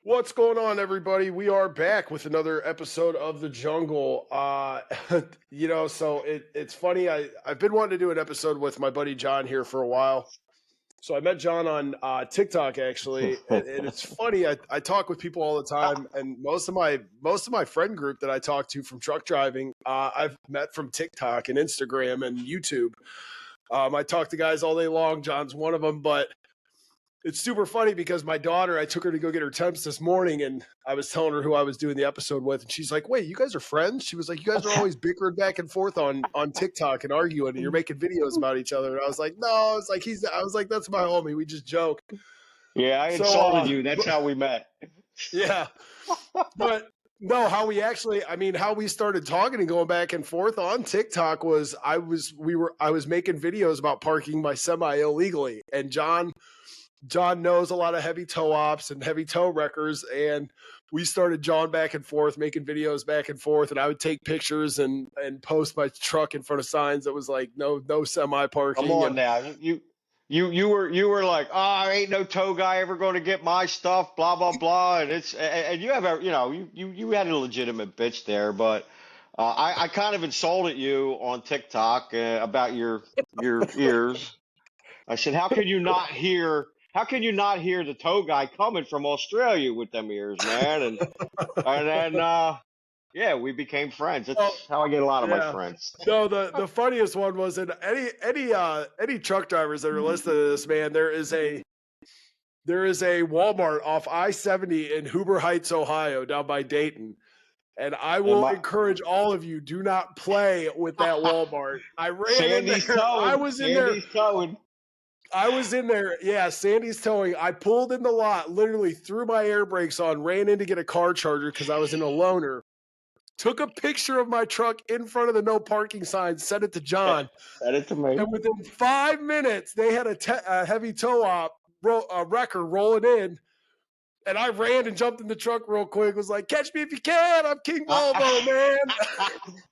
What's going on, everybody? We are back with another episode of The Jungle. It's funny. I've been wanting to do an episode with my buddy John here for a while. So I met John on TikTok actually, and it's funny. I talk with people all the time, and most of my friend group that I talk to from truck driving, I've met from TikTok and Instagram and YouTube. I talk to guys all day long. John's one of them, but it's super funny because my daughter, I took her to go get her temps this morning, and I was telling her who I was doing the episode with, and she's like, "Wait, you guys are friends?" She was like, "You guys are always bickering back and forth on TikTok and arguing, and you're making videos about each other." And I was like, "No," I was like, I was like, "That's my homie. We just joke." Yeah, I So, insulted you. That's how we met. yeah, but no, how we started talking and going back and forth on TikTok was I was making videos about parking my semi illegally, and John knows a lot of heavy toe ops and heavy toe wreckers, and we started jawing back and forth, making videos back and forth, and I would take pictures and post my truck in front of signs that was like no semi Come parking. on And now. You were like, oh, ain't no tow guy ever going to get my stuff, blah blah blah. And you have a you had a legitimate bitch there, but I kind of insulted you on TikTok about your ears. I said, how can you not hear? How can you not hear the tow guy coming from Australia with them ears, man? And then yeah, we became friends. oh That's how I get a lot of my yeah, friends. no, the funniest one was in any truck drivers that are listening to this, man. There is a Walmart off I-70 in Huber Heights, Ohio, down by Dayton. And I And will my encourage all of you, do not play with that Walmart. I ran in Sandy's there. I towing. was in there. Sandy's towing. I was in there. Yeah, Sandy's towing. I pulled in the lot, literally threw my air brakes on, ran in to get a car charger because I was in a loaner. Took a picture of my truck in front of the no parking sign, sent it to John. Send it to me. And within 5 minutes, they had a heavy tow op wrecker rolling in. And I ran and jumped in the truck real quick. Was like, "Catch me if you can! I'm King Volvo, man."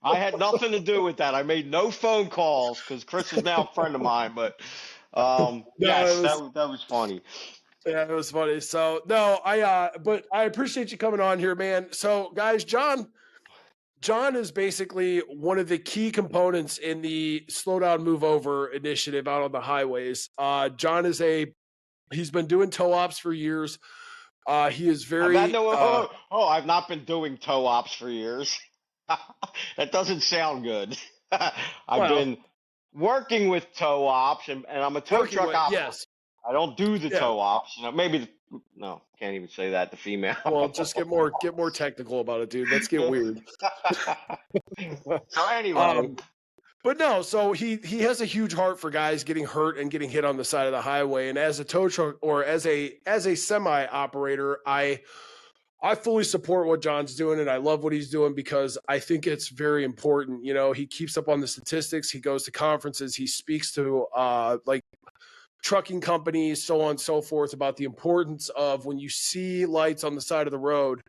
I had nothing to do with that. I made no phone calls because Chris is now a friend of mine. But No, yes, that was funny. yeah, it was funny. So no, but I appreciate you coming on here, man. So guys, John is basically one of the key components in the slow down, move over initiative out on the highways. John he's been doing tow ops for years. He is I've had very no. I've not been doing tow ops for years. That doesn't sound good. I've well been working with tow ops, and I'm a tow working truck with, operator. yes, I don't do the yeah. tow ops. Maybe no, can't even say that. The female. Well, just get more technical about it, dude. Let's get weird. So anyway, um, But no, so he has a huge heart for guys getting hurt and getting hit on the side of the highway. And as a tow truck or as a semi operator, I fully support what John's doing and I love what he's doing because I think it's very important. You know, he keeps up on the statistics, he goes to conferences, he speaks to like trucking companies, so on and so forth, about the importance of when you see lights on the side of the road,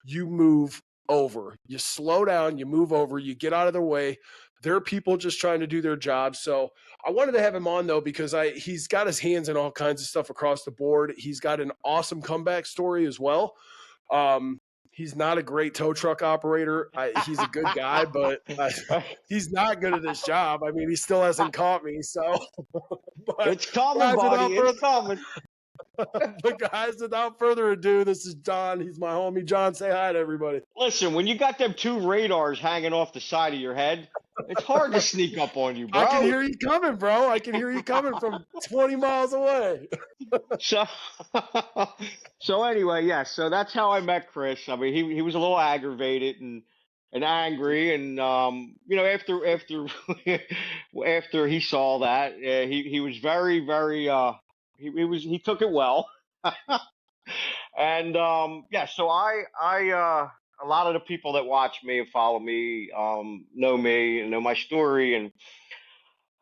you move over. You slow down, you move over, you get out of their way. There are people just trying to do their job. So I wanted to have him on though because he's got his hands in all kinds of stuff across the board. He's got an awesome comeback story as well. Um, he's not a great tow truck operator. He's a good guy, but he's not good at his job. I mean, he still hasn't caught me. So, but it's coming, guys, buddy. without It's further, coming. but guys, without further ado, this is John. He's my homie. John, say hi to everybody. Listen, when you got them two radars hanging off the side of your head, it's hard to sneak up on you, I can bro. hear you coming, bro. I can hear you coming from 20 miles away. So, so anyway, yeah. So that's how I met Chris. I mean, he was a little aggravated and angry, and after after he saw that, he was very he took it well. And yeah, so I a lot of the people that watch me and follow me know me and know my story, and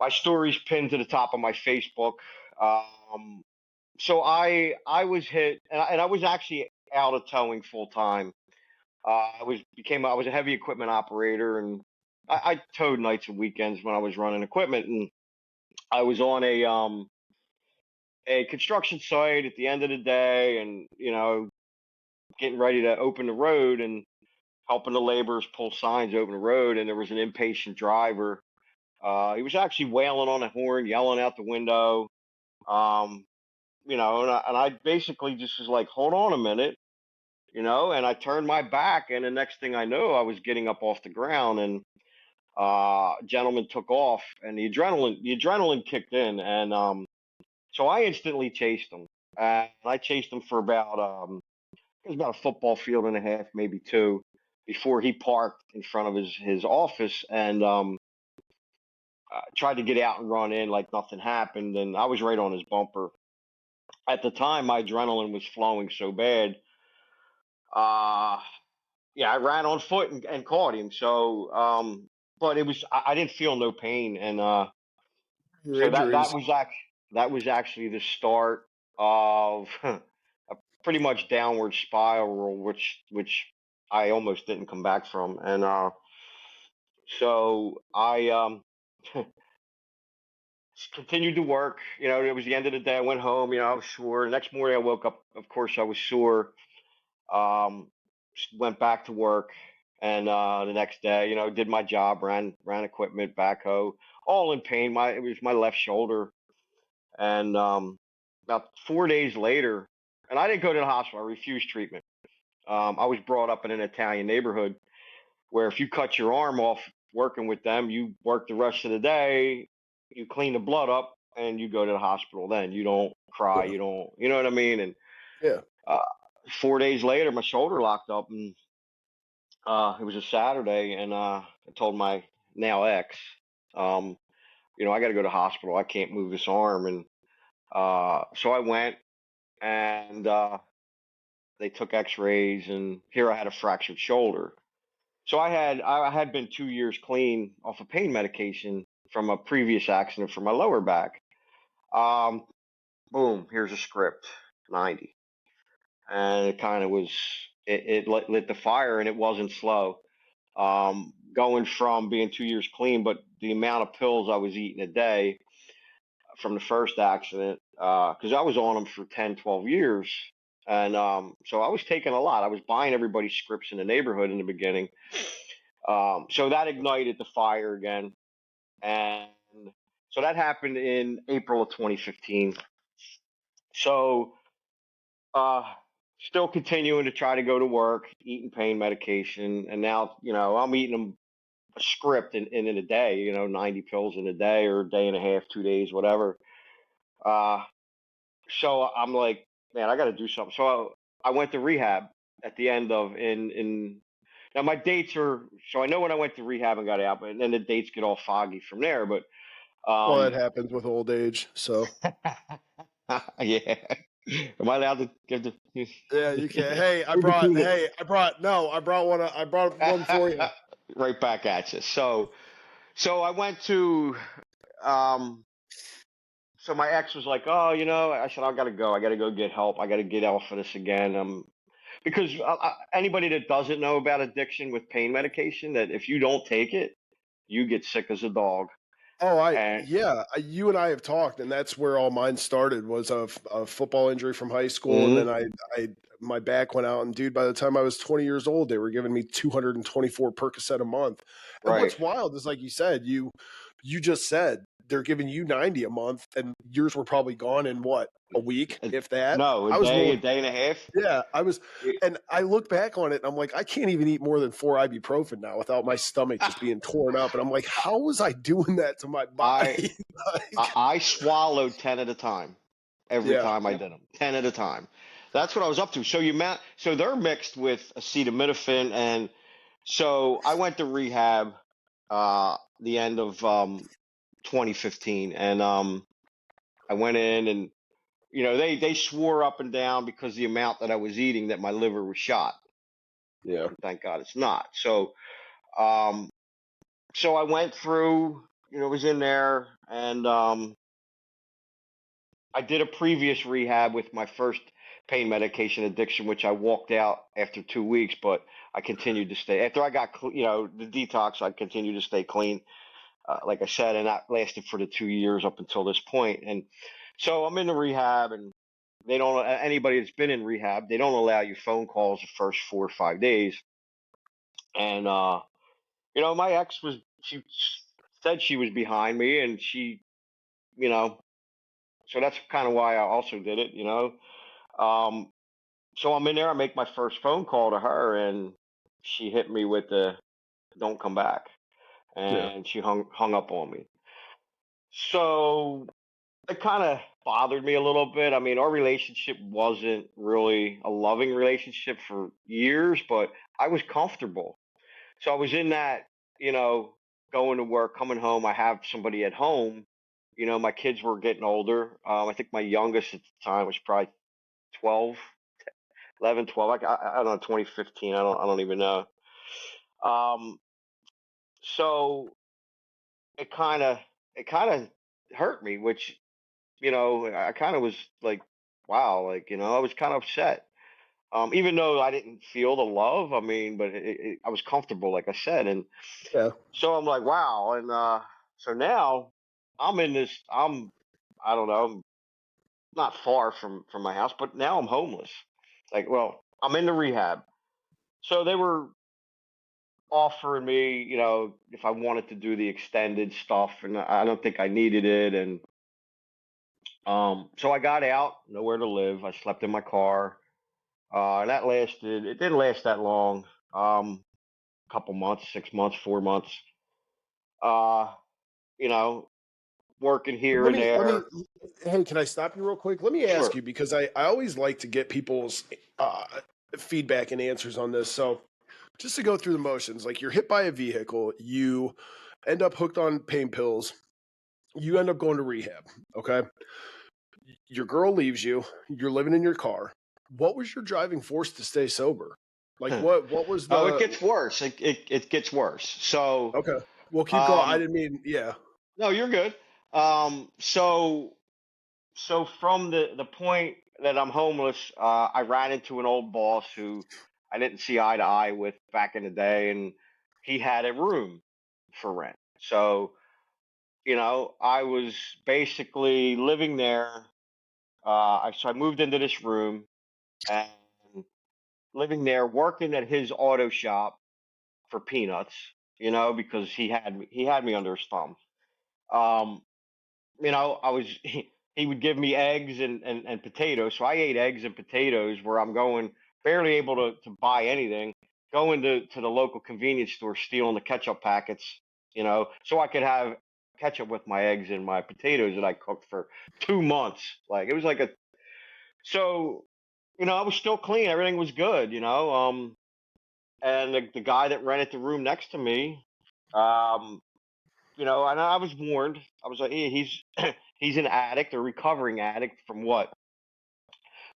my story's pinned to the top of my Facebook. Um, so I was hit, and I was actually out of towing full time. I was a heavy equipment operator, and I towed nights and weekends when I was running equipment, and I was on a construction site at the end of the day, and getting ready to open the road and helping the laborers pull signs to open the road, and there was an impatient driver. He was actually wailing on the horn, yelling out the window. Um, and I basically just was like, hold on a minute, and I turned my back, and the next thing I know, I was getting up off the ground, and gentleman took off, and the adrenaline kicked in, and so I instantly chased him. And I chased him for it was about a football field and a half, maybe two, before he parked in front of his office, and tried to get out and run in like nothing happened, and I was right on his bumper. At the time, my adrenaline was flowing so bad. Uh, yeah, I ran on foot and caught him. So, but I didn't feel no pain, and Your so that injuries. that was actually the start of a pretty much downward spiral, which I almost didn't come back from, and so I continued to work. It was the end of the day. I went home. I was sore. The next morning, I woke up. Of course, I was sore. Um, Went back to work, and the next day, did my job, ran equipment, backhoe, all in pain. It was my left shoulder, and about 4 days later, and I didn't go to the hospital. I refused treatment. I was brought up in an Italian neighborhood where if you cut your arm off working with them, you work the rest of the day, you clean the blood up, and you go to the hospital. Then you don't cry, Yeah. you don't, you know what I mean? And Yeah. uh, 4 days later, my shoulder locked up, and it was a Saturday, and I told my now ex, um, I got to go to the hospital. I can't move this arm, and so I went, and they took X-rays, and here I had a fractured shoulder. So I had been 2 years clean off of pain medication from a previous accident for my lower back. Um, Boom, here's a script, 90, and it kind of was it lit the fire, and it wasn't slow. Going from being 2 years clean, but the amount of pills I was eating a day from the first accident, because I was on them for 10, 12 years. And so I was taking a lot. I was buying everybody's scripts in the neighborhood in the beginning. So that ignited the fire again. And so that happened in April of 2015. So uh, still continuing to try to go to work, eating pain medication. And now, I'm eating them a script in a day, 90 pills in a day or a day and a half, 2 days, whatever. Uh, so I'm like, man, I got to do something. So I went to rehab at the end of in now my dates are so I know when I went to rehab and got out, but then the dates get all foggy from there. But Well, that happens with old age. So yeah, am I allowed to give the? yeah, you can. Hey, I In brought. between the Hey, I brought one. I brought one for you. right back at you. So I went to um so my ex was like, "Oh, I said I got to go. I got to go get help. I got to get off of this again." Because anybody that doesn't know about addiction with pain medication, that if you don't take it, you get sick as a dog. Oh, And yeah, you and I have talked, and that's where all mine started was a football injury from high school, and then Mhm. my back went out, and dude, by the time I was 20 years old, they were giving me 224 Percocet a month. And Right. what's wild is, like you said, you just said they're giving you 90 a month, and yours were probably gone in what, a week, Uh, if that. No, I was a rolling. day and a half. Yeah, I was, It- and I look back on it, and I'm like, I can't even eat more than 4 ibuprofen now without my stomach just being torn up. And I'm like, how was I doing that to my I body? I, Like, I swallowed 10 at a time every yeah, time I did them. 10 at a time. That's what I was up to. So they're mixed with acetaminophen, and so I went to rehab the end of 2015, and I went in, and they swore up and down because the amount that I was eating that my liver was shot. yeah, Thank God it's not. Um, so I went through, was in there, and I did a previous rehab with my first pain medication addiction, which I walked out after 2 weeks, but I continued to stay. After I got, the detox, I continued to stay clean, like I said, and that lasted for the 2 years up until this point. And so I'm in the rehab, and they don't, anybody that's been in rehab, they don't allow you phone calls the first 4 or 5 days. And, my ex she said she was behind me, and you know, so that's kind of why I also did it. Um, so I'm in there, I make my first phone call to her, and she hit me with the don't come back. Yeah. And she hung up on me. So it kind of bothered me a little bit. I mean, our relationship wasn't really a loving relationship for years, but I was comfortable. So I was in that, you know, going to work, coming home. I have somebody at home. My kids were getting older. I think my youngest at the time was probably 12, 11, 12. I don't know, 2015. I don't even know. Um, so it kind of hurt me, which I kind of was like, wow, like, I was kind of upset. Even though I didn't feel the love, I mean, but I was comfortable, like I said. And Yeah. so I'm like, wow. And so now I'm in this, I don't know, I'm not far from my house, but now I'm homeless. Like, well, I'm in the rehab. So they were offering me, if I wanted to do the extended stuff, and I don't think I needed it. And so I got out, nowhere to live. I slept in my car. That lasted. It didn't last that long. Couple months, 6 months, 4 months. Uh, you know, working here and Let me, there. hey, can I stop you real quick? Let me ask Sure. you because I always like to get people's uh, feedback and answers on this. So, just to go through the motions, like you're hit by a vehicle, you end up hooked on pain pills, you end up going to rehab. Okay. Your girl leaves you, you're living in your car. What was your driving force to stay sober? Like what was Oh, it the gets worse. It gets worse. So, okay. Well, keep going. I um, didn't mean yeah. no, you're good. So from the point that I'm homeless, I ran into an old boss who I didn't see eye to eye with back in the day, and he had a room for rent. So, I was basically living there. So I moved into this room and living there, working at his auto shop for peanuts, because he had me under his thumb. Um, I was he would give me eggs and potatoes. So I ate eggs and potatoes where I'm going barely able to buy anything, going to the local convenience store, stealing the ketchup packets, so I could have ketchup with my eggs and my potatoes that I cooked for 2 months. Like it was like a so I was still clean, everything was good, and the guy that rented the room next to me, um, and I was warned. I was like, hey, he's an addict, a recovering addict from what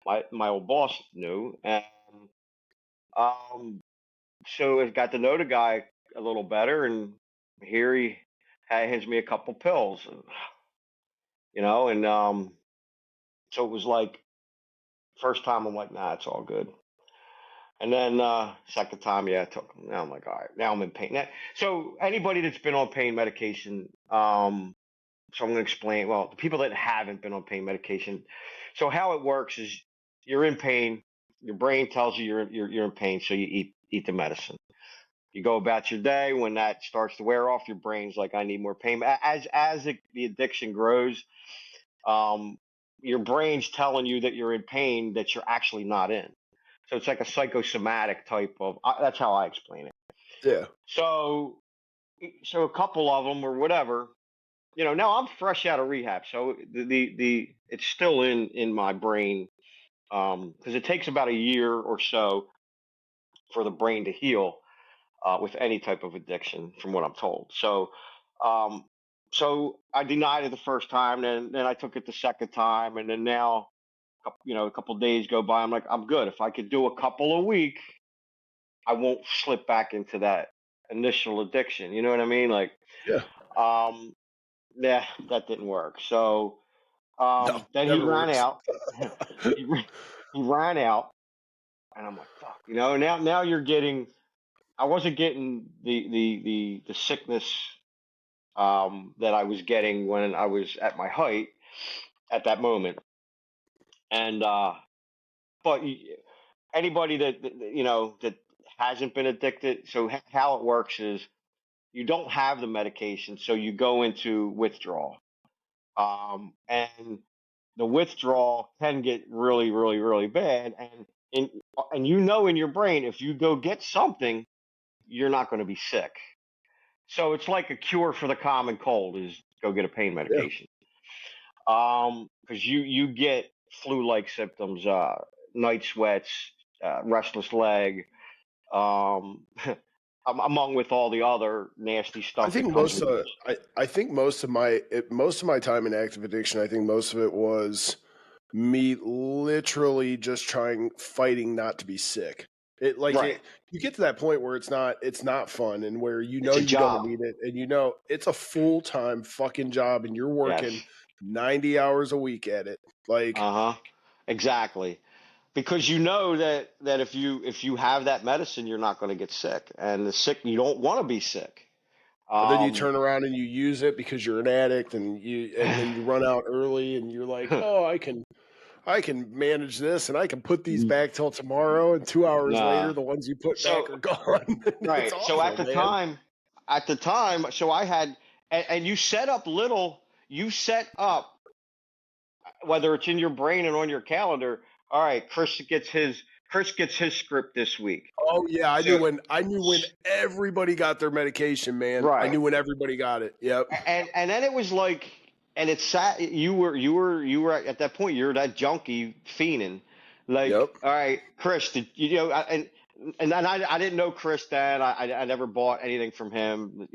my old boss knew. And um, so I got to know the guy a little better, and here he hands me a couple pills, and so it was like first time I'm like, nah, it's all good. And then second time, yeah, I took them. Now I'm like, all right, now I'm in pain. So anybody that's been on pain medication, so I'm going to explain. Well, the people that haven't been on pain medication. So how it works is you're in pain. Your brain tells you you're in pain, so you eat the medicine. You go about your day. When that starts to wear off, your brain's like, I need more pain. The addiction grows, um, your brain's telling you that you're in pain that you're actually not in. So it's like a psychosomatic type of. That's how I explain it. Yeah. So a couple of them or whatever. Now I'm fresh out of rehab, so the it's still in my brain, because it takes about a year or so for the brain to heal with any type of addiction, from what I'm told. Um, so I denied it the first time, then I took it the second time, and then now, a couple of days go by. I'm like, I'm good. If I could do a couple a week, I won't slip back into that initial addiction. You know what I mean? Like, Yeah. um, yeah, that didn't work. So No, then he never ran works. out. He ran out, and I'm like, fuck. Now you're getting. I wasn't getting the sickness that I was getting when I was at my height at that moment. And but anybody that hasn't been addicted, so how it works is you don't have the medication, so you go into withdrawal. And the withdrawal can get really, really, really bad. And in your brain, if you go get something, you're not going to be sick. So it's like a cure for the common cold is go get a pain Yeah. medication. Because you get flu-like symptoms, night sweats, restless leg, um, among with all the other nasty I stuff that think comes most with this. I think most of my time in active addiction, I think most of it was me literally just fighting not to be sick. Right. You get to that point where it's not fun, and where It's a you don't job. need it, and it's a full-time fucking job, and you're Yes. working 90 hours a week at it. Like, Uh-huh. Exactly. Because you know that if you have that medicine, you're not going to get sick, and you don't want to be sick. and then you Um, turn around and you use it because you're an addict, and then you run out early, and you're like, oh, I can manage this, and I can put these back till tomorrow, and 2 hours later, nah. the ones you put back So are gone. It's right. So awful, man. so I had, and you set up little. You set up whether it's in your brain and on your calendar. All right, Chris gets his script this week. Oh yeah, So I knew when everybody got their medication, man. I right. knew when everybody got it. Yep. And then it was like, and it's sad. You were at that point. You're that junkie fiending, like, Yep. all right, Chris. Did you know? And I didn't know Chris then. I never bought anything from him.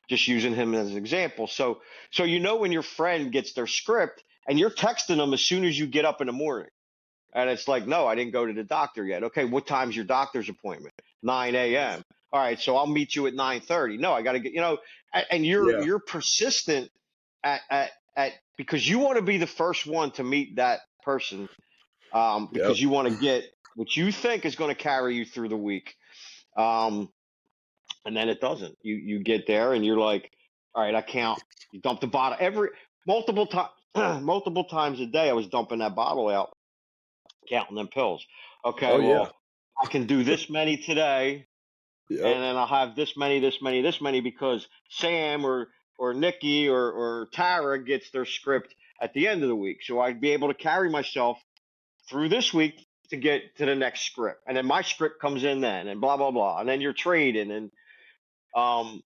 Just using him as an example. So when your friend gets their script and you're texting them as soon as you get up in the morning, and it's like, no, I didn't go to the doctor yet. Okay, what time's your doctor's appointment? 9 a.m. All right, so I'll meet you at 9:30. No, I got to get, and Yeah. you're persistent at because you want to be the first one to meet that person, Yep. because you want to get what you think is going to carry you through the week, um, and then it doesn't. You get there and you're like, all right, I count. You dump the bottle multiple times. Multiple times a day, I was dumping that bottle out, counting them pills. Okay, Oh yeah. well, I can do this many today, Yep. and then I'll have this many, this many, this many because Sam or Nikki or Tara gets their script at the end of the week. So I'd be able to carry myself through this week to get to the next script. And then my script comes in then and blah blah blah. And then you're trading um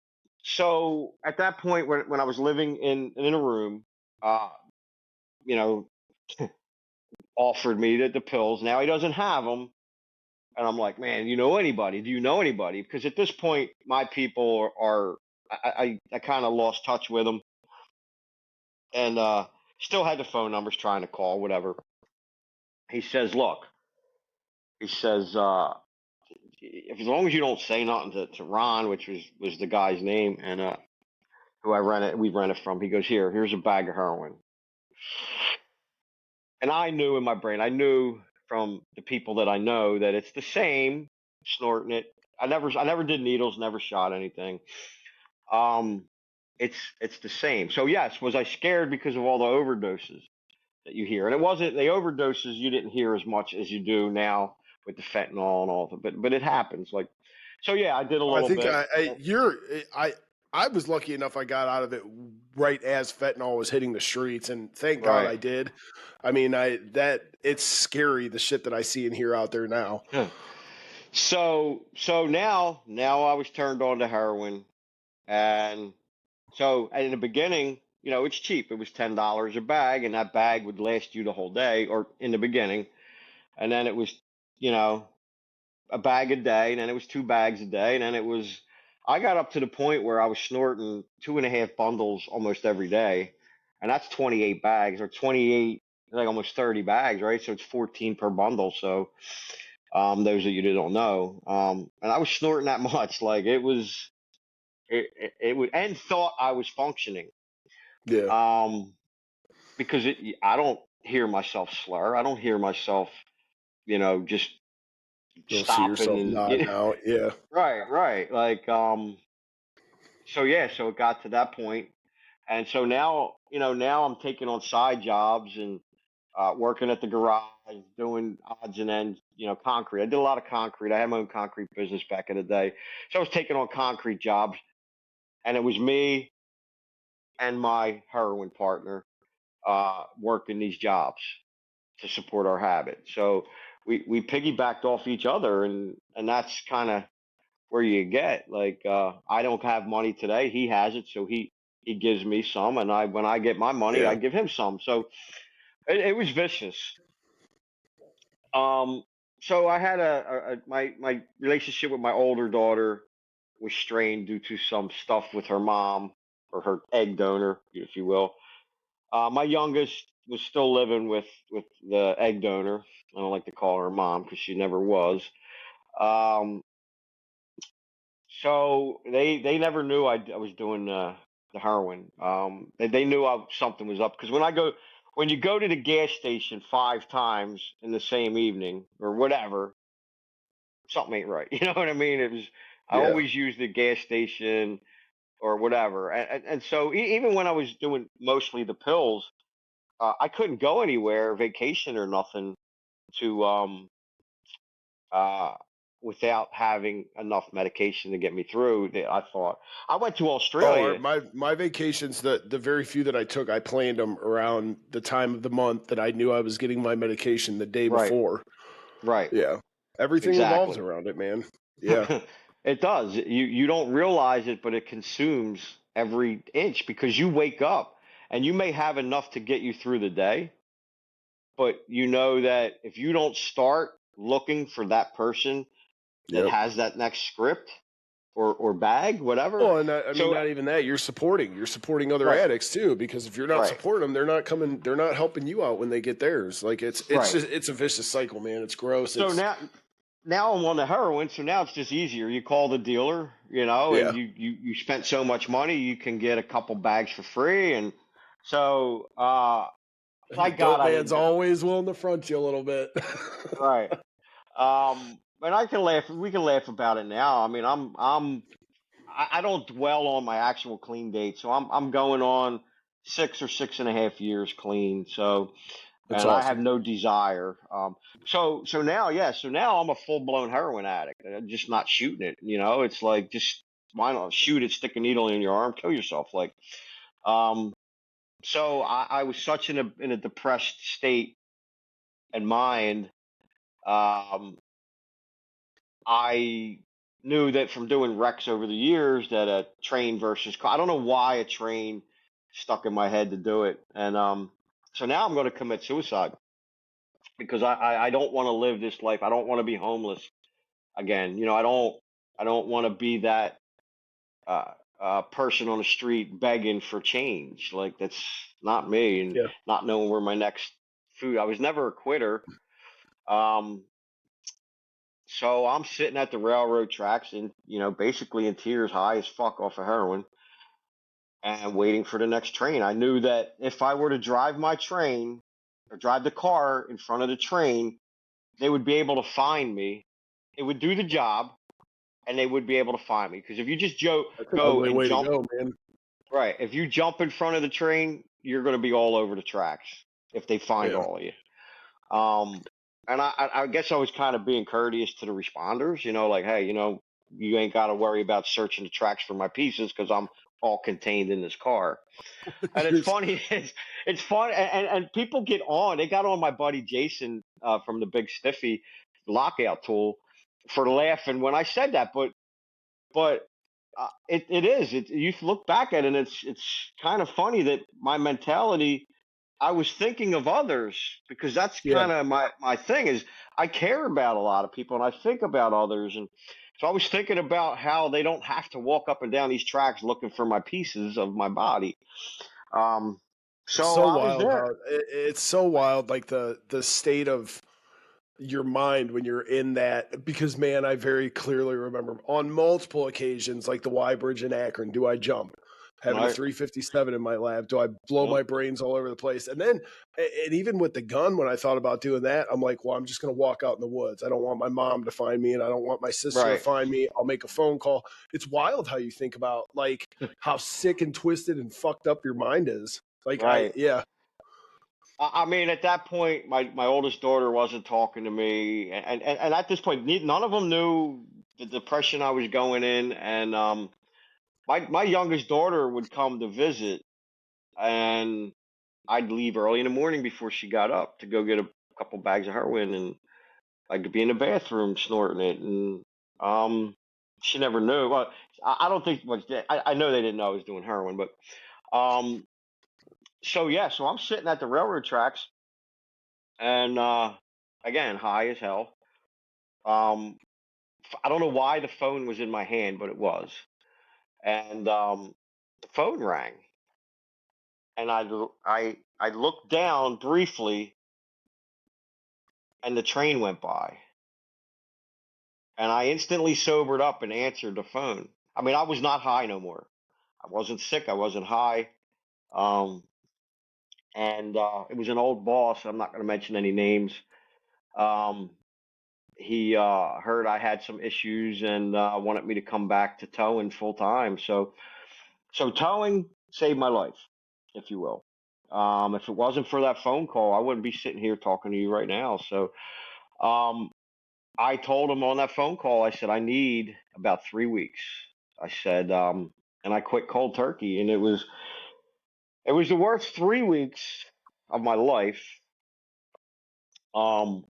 so at that point when I was living in a room, uh, you know, offered me the pills. Now he doesn't have them. And I'm like, man, you know anybody? Do you know anybody? Because at this point, my people are I kind of lost touch with them, and still had the phone numbers trying to call, whatever. He says, look, he says, as long as you don't say nothing to Ron, which was the guy's name, and who we rented from. He goes, here's a bag of heroin. And I knew in my brain, I knew from the people that I know that it's the same, snorting it. I never did needles, never shot anything. Um, it's the same. So yes, was I scared because of all the overdoses that you hear? And it wasn't the overdoses you didn't hear as much as you do now with the fentanyl and all of it, but it happens. Like, so yeah, I did a I little think bit. I was lucky enough I got out of it right as fentanyl was hitting the streets, and thank God Right. I did. I mean, it's scary the shit that I see and hear out there now. So now I was turned on to heroin, and so in the beginning, it's cheap. It was $10 a bag, and that bag would last you the whole day, or in the beginning, and then it was, you know, a bag a day, and then it was two bags a day, and then it was. I got up to the point where I was snorting 2.5 bundles almost every day, and that's 28 bags or 28, like almost 30 bags, right? So it's 14 per bundle. So those of you that don't know, and I was snorting that much, like it would, and thought I was functioning, Yeah. um, because I don't hear myself slur, I don't hear myself, just You don't see stopping yourself and nodding out. Yeah. right, like so yeah, so it got to that point, and so now I'm taking on side jobs, and working at the garage, doing odds and ends, concrete. I did a lot of concrete. I had my own concrete business back in the day. So I was taking on concrete jobs, and it was me and my heroin partner working these jobs to support our habit. So we piggybacked off each other, and that's kind of where you get like I don't have money today. He has it, so he gives me some, and when I get my money, Yeah. I give him some. So it was vicious. Um, so I had my relationship with my older daughter was strained due to some stuff with her mom or her egg donor, if you will. My youngest was still living with the egg donor. I don't like to call her mom because she never was. Um, so they never knew I was doing the heroin. They knew something was up because when you go to the gas station 5 times in the same evening or whatever, something ain't right. You know what I mean? I Yeah. always use the gas station or whatever, and so even when I was doing mostly the pills, I couldn't go anywhere, vacation or nothing, to uh, without having enough medication to get me through. I thought I went to Oh, Australia. my vacations, the very few that I took, I planned them around the time of the month that I knew I was getting my medication the day Right, before. right, Yeah. Everything revolves exactly. around it, man. Yeah. It does. You don't realize it, but it consumes every inch because you wake up and you may have enough to get you through the day, but you know that if you don't start looking for that person that Yep. has that next script or bag, whatever. Well, and I mean, So not even that. You're supporting other right, addicts too, because if you're not right, supporting them, they're not helping you out when they get theirs. Like it's right. just it's a vicious cycle, man. It's gross. So It's now I'm on the heroin, so now it's just easier. You call the dealer, and yeah. you spent so much money, you can get a couple bags for free, and so And the thank God dope I man's didn't go. always willing to front you a little bit. Right. And I can laugh. We can laugh about it now. I mean, I don't dwell on my actual clean date, so I'm going on 6 or 6.5 years clean. So, That's and I have awesome. no desire. So now, yeah, so now I'm a full blown heroin addict. I'm just not shooting it. It's like just why not shoot it, stick a needle in your arm, kill yourself. Like, um, so I was such in a depressed state and mind. Um, I knew that from doing Rex over the years that a train versus car. I don't know why a train stuck in my head to do it, and so now I'm going to commit suicide because I don't want to live this life. I don't want to be homeless again. I don't want to be that uh, person on the street begging for change. Like that's not me, and Yeah. not knowing where my next food. I was never a quitter. Um, So I'm sitting at the railroad tracks and, basically in tears, high as fuck off of heroin and waiting for the next train. I knew that if I were to drive my train or drive the car in front of the train, they would be able to find me. It would do the job and they would be able to find me. Because if you just That's an go ugly and way to jump, go, man. right, if you jump in front of the train, you're going to be all over the tracks if they find Yeah. all of you. Um, and I guess I was kind of being courteous to the responders, like, hey, you ain't got to worry about searching the tracks for my pieces because I'm all contained in this car. And it's You're funny, it's fun, and people get on. They got on my buddy Jason from the Big Stiffy lockout tool for laughing when I said that, but it is. You look back at it, and it's kind of funny that my mentality I was thinking of others because that's yeah. kind of my thing is I care about a lot of people and I think about others and so I was thinking about how they don't have to walk up and down these tracks looking for my pieces of my body. Um, so So I was wild there. how it's so wild, like the state of your mind when you're in that, because man, I very clearly remember on multiple occasions, like the Y Bridge in Akron, do I jump? Having a Right. 357 in my lab, do I blow Yep. my brains all over the place? And then, and even with the gun, when I thought about doing that, I'm like, well, I'm just going to walk out in the woods. I don't want my mom to find me, and I don't want my sister to Right. find me. I'll make a phone call. It's wild how you think about like how sick and twisted and fucked up your mind is. Like Right. yeah, I mean, at that point, my oldest daughter wasn't talking to me, and at this point, none of them knew the depression I was going in. And my youngest daughter would come to visit, and I'd leave early in the morning before she got up to go get a couple bags of heroin, and I'd be in the bathroom snorting it, and she never knew. Well, I don't think much. I know they didn't know I was doing heroin, but um, so yeah, so I'm sitting at the railroad tracks, and again, high as hell. Um, I don't know why the phone was in my hand, but it was, and the phone rang, and I looked down briefly, and the train went by, and I instantly sobered up and answered the phone. I mean, I was not high no more. I wasn't sick. I wasn't high. Um, and it was an old boss. I'm not going to mention any names. Um, he heard I had some issues and wanted me to come back to towing full time. So towing saved my life, if you will. If it wasn't for that phone call, I wouldn't be sitting here talking to you right now. So um, I told him on that phone call, I said, I need about 3 weeks. I said, and I quit cold turkey, and it was the worst 3 weeks of my life. Um,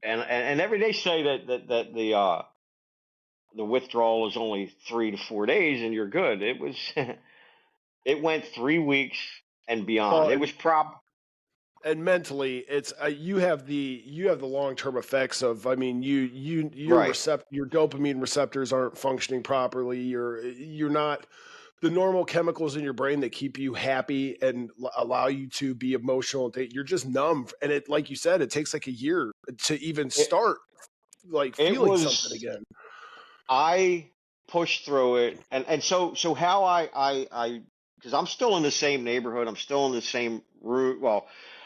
and every day say that the withdrawal is only 3 to 4 days and you're good. It was it went 3 weeks and beyond. Well, It was and mentally, it's you have the long term effects of. I mean, right. your dopamine receptors aren't functioning properly. You're not the normal chemicals in your brain that keep you happy and allow you to be emotional. You're just numb, and it, like you said, it takes like a year to even It start like it feeling something was again. I pushed through it, and so how I because I'm still in the same neighborhood. I'm still in the same route. Well,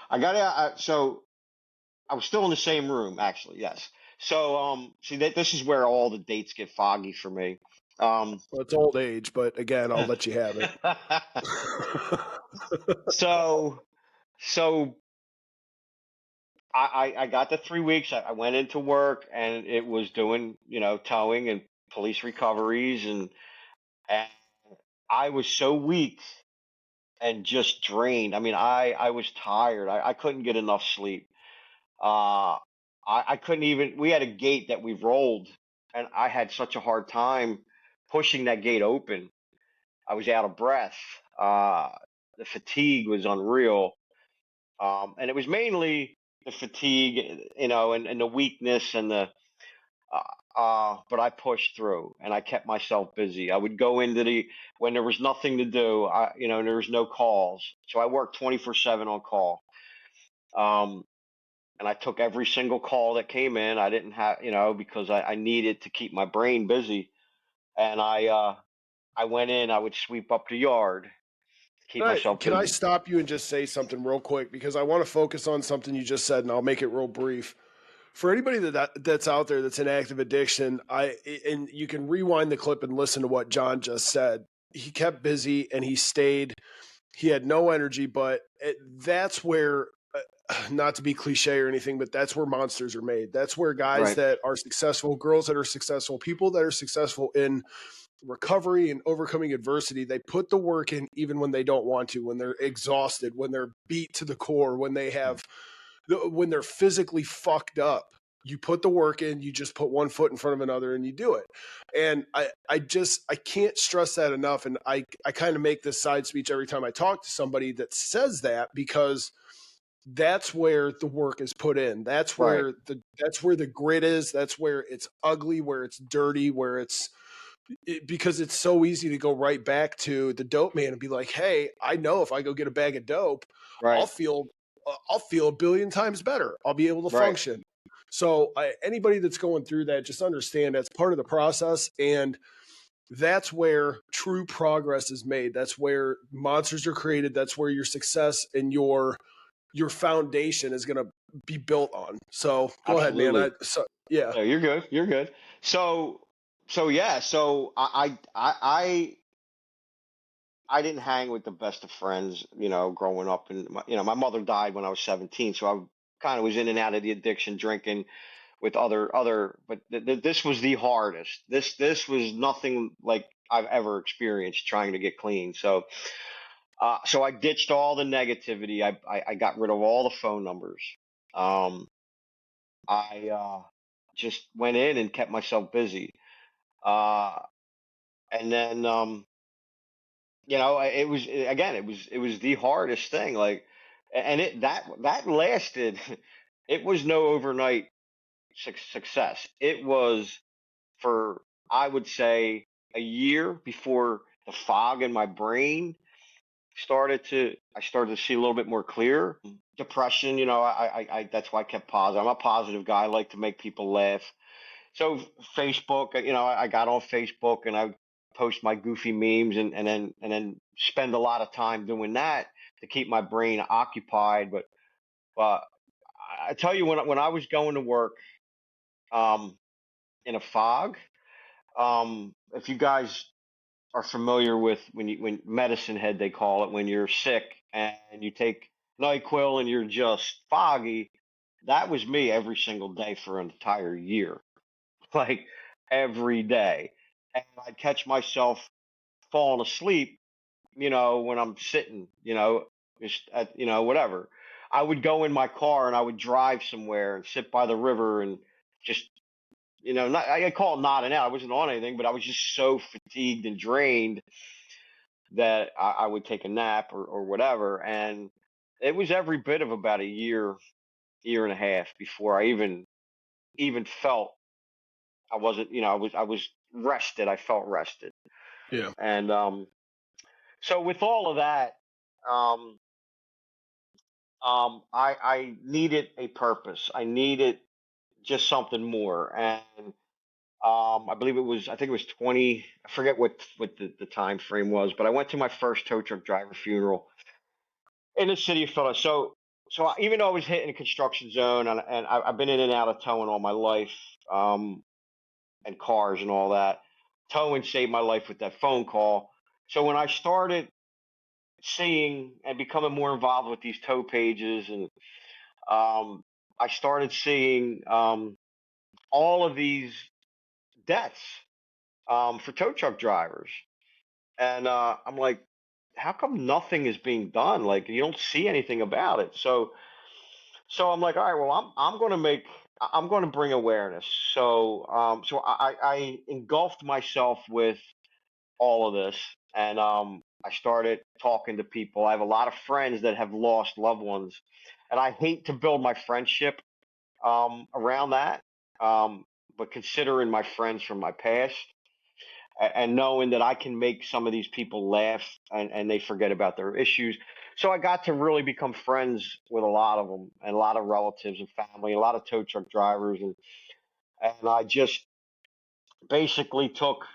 I got so I was still in the same room, actually. Yes. So, see that this is where all the dates get foggy for me. Um, Well, it's old age, but again, I'll let you have it. so, so I got the 3 weeks. I went into work, and it was doing, towing and police recoveries, and I was so weak and just drained. I mean, I was tired. I couldn't get enough sleep. Uh, I couldn't even. We had a gate that we rolled, and I had such a hard time pushing that gate open. I was out of breath. The fatigue was unreal, and it was mainly the fatigue, and the weakness and the. But I pushed through, and I kept myself busy. I would go into the when there was nothing to do. And there was no calls, so I worked 24/7 on call. Um, and I took every single call that came in. I didn't have, because I needed to keep my brain busy. And I went in. I would sweep up the yard to keep myself Can I busy. stop you and just say something real quick because I want to focus on something you just said, and I'll make it real brief. For anybody that's out there that's in active addiction, and you can rewind the clip and listen to what John just said. He kept busy and he stayed. He had no energy, but that's where, not to be cliche or anything, but that's where monsters are made. That's where guys Right, that are successful, girls that are successful, people that are successful in recovery and overcoming adversity, they put the work in even when they don't want to, when they're exhausted, when they're beat to the core, when they're physically fucked up. You put the work in, you just put one foot in front of another and you do it. And I can't stress that enough. And I kind of make this side speech every time I talk to somebody that says that, because that's where the work is put in. right, That's where the grit is. That's where it's ugly, where it's dirty, because it's so easy to go right back to the dope man and be like, hey, I know if I go get a bag of dope, I'll right, feel I'll feel a billion times better. I'll be able to right. function. So anybody that's going through that, just understand that's part of the process, and that's where true progress is made. That's where monsters are created. That's where your success and your foundation is going to be built on. So go ahead, man. Absolutely. Yeah. No, you're good. You're good. So, yeah. So I didn't hang with the best of friends, growing up, and my mother died when I was 17, so I kind of was in and out of the addiction, drinking with other. But this was the hardest. This was nothing like I've ever experienced trying to get clean. So I ditched all the negativity. I got rid of all the phone numbers. Um, I just went in and kept myself busy. Uh, and then it was the hardest thing. Like, and that lasted. It was no overnight success. It was for, I would say, a year before the fog in my brain I started to see a little bit more clear. Depression, I that's why I kept positive. I'm a positive guy. I like to make people laugh. So Facebook, I got on Facebook and I post my goofy memes, and then spend a lot of time doing that to keep my brain occupied. But I tell you, when I was going to work, um, in a fog, if you guys are familiar with when medicine head, they call it, when you're sick and you take NyQuil and you're just foggy. That was me every single day for an entire year, like every day. And I'd catch myself falling asleep, when I'm sitting, just at, whatever. I would go in my car and I would drive somewhere and sit by the river and just, not, I call it nodding out. I wasn't on anything, but I was just so fatigued and drained that I would take a nap or whatever. And it was every bit of about a year and a half before I even felt I wasn't, I was rested. I felt rested. Yeah. And so with all of that, um, I needed a purpose. I needed just something more. And I think it was 20. I forget what the time frame was, but I went to my first tow truck driver funeral in the city of Philadelphia. Even though I was hitting a construction zone, and I've been in and out of towing all my life, and cars and all that, towing saved my life with that phone call. So when I started seeing and becoming more involved with these tow pages, and I started seeing all of these deaths, for tow truck drivers, and I'm like, how come nothing is being done? Like, you don't see anything about it. So I'm like, all right, well, I'm going to bring awareness. So I engulfed myself with all of this, and I started talking to people. I have a lot of friends that have lost loved ones, and I hate to build my friendship around that. But considering my friends from my past, and knowing that I can make some of these people laugh, and they forget about their issues. So I got to really become friends with a lot of them, and a lot of relatives and family, a lot of tow truck drivers, and I just basically took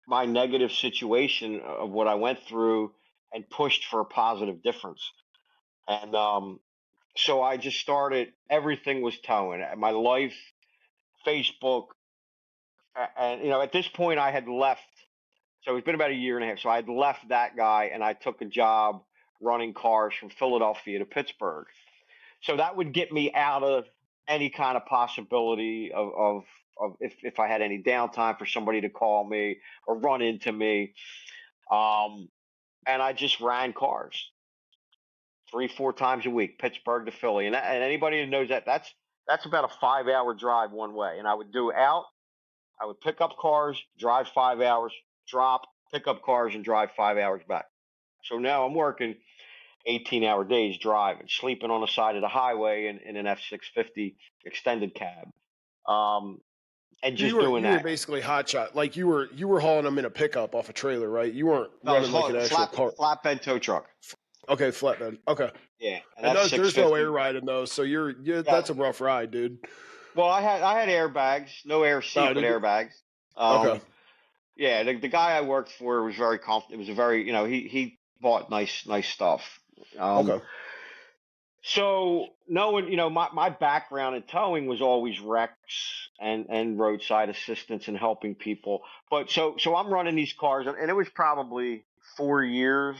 my negative situation of what I went through and pushed for a positive difference. And so I just started. Everything was towing. My life, Facebook, and at this point I had left. So it's been about a year and a half. So I'd left that guy and I took a job running cars from Philadelphia to Pittsburgh. So that would get me out of any kind of possibility of if I had any downtime for somebody to call me or run into me. Um, and I just ran cars 3, 4 times a week, Pittsburgh to Philly. And anybody who knows that's about a 5 hour drive one way. And I would pick up cars, drive 5 hours, drop, pick up cars, and drive 5 hours back. So now I'm working 18-hour days driving, sleeping on the side of the highway in an F650 extended cab, and just doing You were that. basically hot shot. Like you were hauling them in a pickup off a trailer, right? You weren't No, running like an actual car. flatbed tow truck. Okay, flatbed. Okay. Yeah, And there's no air 650. ride in those, so Yeah. that's a rough ride, dude. Well, I had airbags, no air seat, Oh, but did you? airbags. Okay. Yeah, the guy I worked for was very comfortable. It was a very, he bought nice stuff. Um, Okay. so knowing, my background in towing was always wrecks and roadside assistance and helping people. But so I'm running these cars, and it was probably 4 years,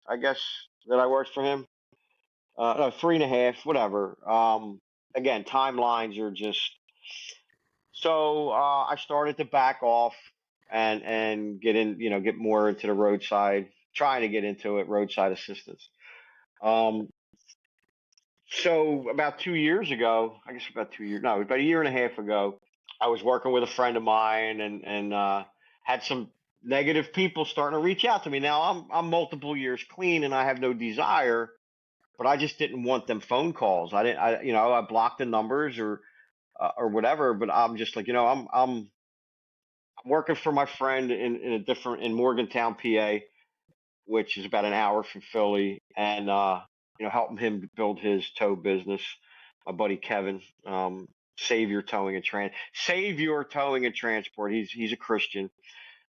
I guess, that I worked for him. No, 3.5, whatever. Again, timelines are just so. I started to back off and get in, get more into the roadside, trying to get into it, roadside assistance. Um, so about 2 years ago, I guess about 2 years, no, about a year and a half ago, I was working with a friend of mine and had some negative people starting to reach out to me. Now I'm multiple years clean and I have no desire, but I just didn't want them phone calls. I didn't, I blocked the numbers or whatever. But I'm just like, I'm working for my friend in Morgantown, PA, which is about an hour from Philly, and helping him build his tow business. My buddy Kevin, Savior Towing and Transport. He's a Christian.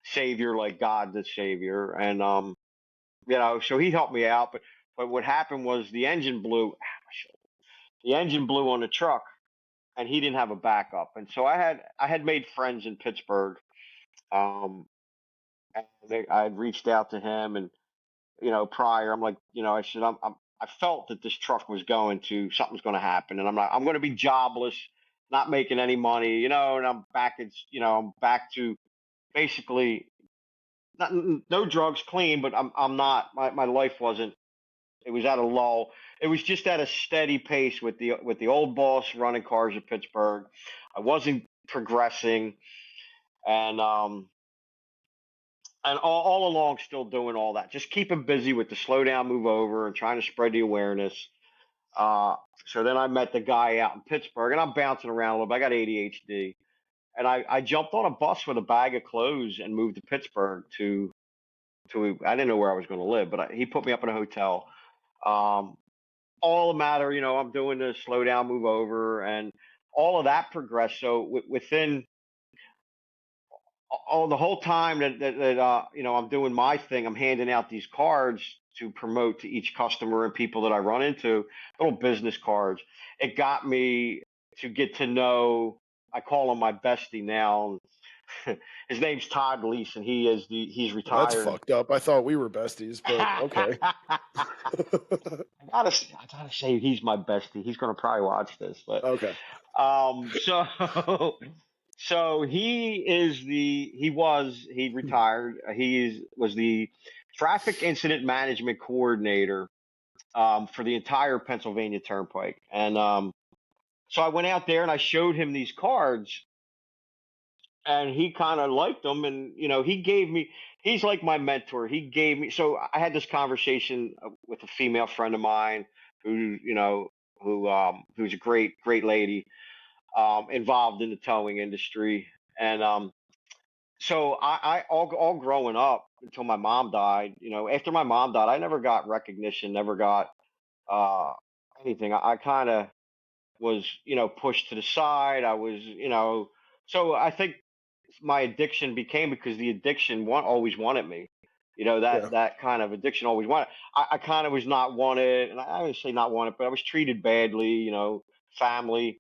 Savior, like God the Savior, and so he helped me out. But what happened was the engine blew. The engine blew on the truck, and he didn't have a backup. And so I had made friends in Pittsburgh. And I had reached out to him, and prior, I'm like, I said, I felt that this truck was something's going to happen, and I'm going to be jobless, not making any money, and I'm back. I'm back to basically not, no drugs, clean, but I'm not. My life wasn't. It was at a lull. It was just at a steady pace with the old boss running cars at Pittsburgh. I wasn't progressing, and all along still doing all that, just keeping busy with the slow down, move over, and trying to spread the awareness. So then I met the guy out in Pittsburgh, and I'm bouncing around a little bit. I got ADHD, and I jumped on a bus with a bag of clothes and moved to Pittsburgh to I didn't know where I was going to live, but he put me up in a hotel. All the matter, I'm doing the slow down, move over, and all of that progressed. So within the whole time that I'm doing my thing, I'm handing out these cards to promote to each customer and people that I run into, little business cards. It got me to get to know. I call him my bestie now. His name's Todd Lease, and he's retired. That's fucked up. I thought we were besties, but okay. I gotta say he's my bestie. He's gonna probably watch this, but okay. So he retired. Was the traffic incident management coordinator for the entire Pennsylvania Turnpike. And so I went out there and I showed him these cards, and he kind of liked them. And he's like my mentor. He gave me. So I had this conversation with a female friend of mine who's a great lady. Involved in the towing industry, and so I all growing up until my mom died. After my mom died, I never got recognition, never got anything. I kind of was pushed to the side. I was so I think my addiction became because the addiction always wanted me. That kind of addiction always wanted. I kind of was not wanted, and I would say not wanted, but I was treated badly. Family.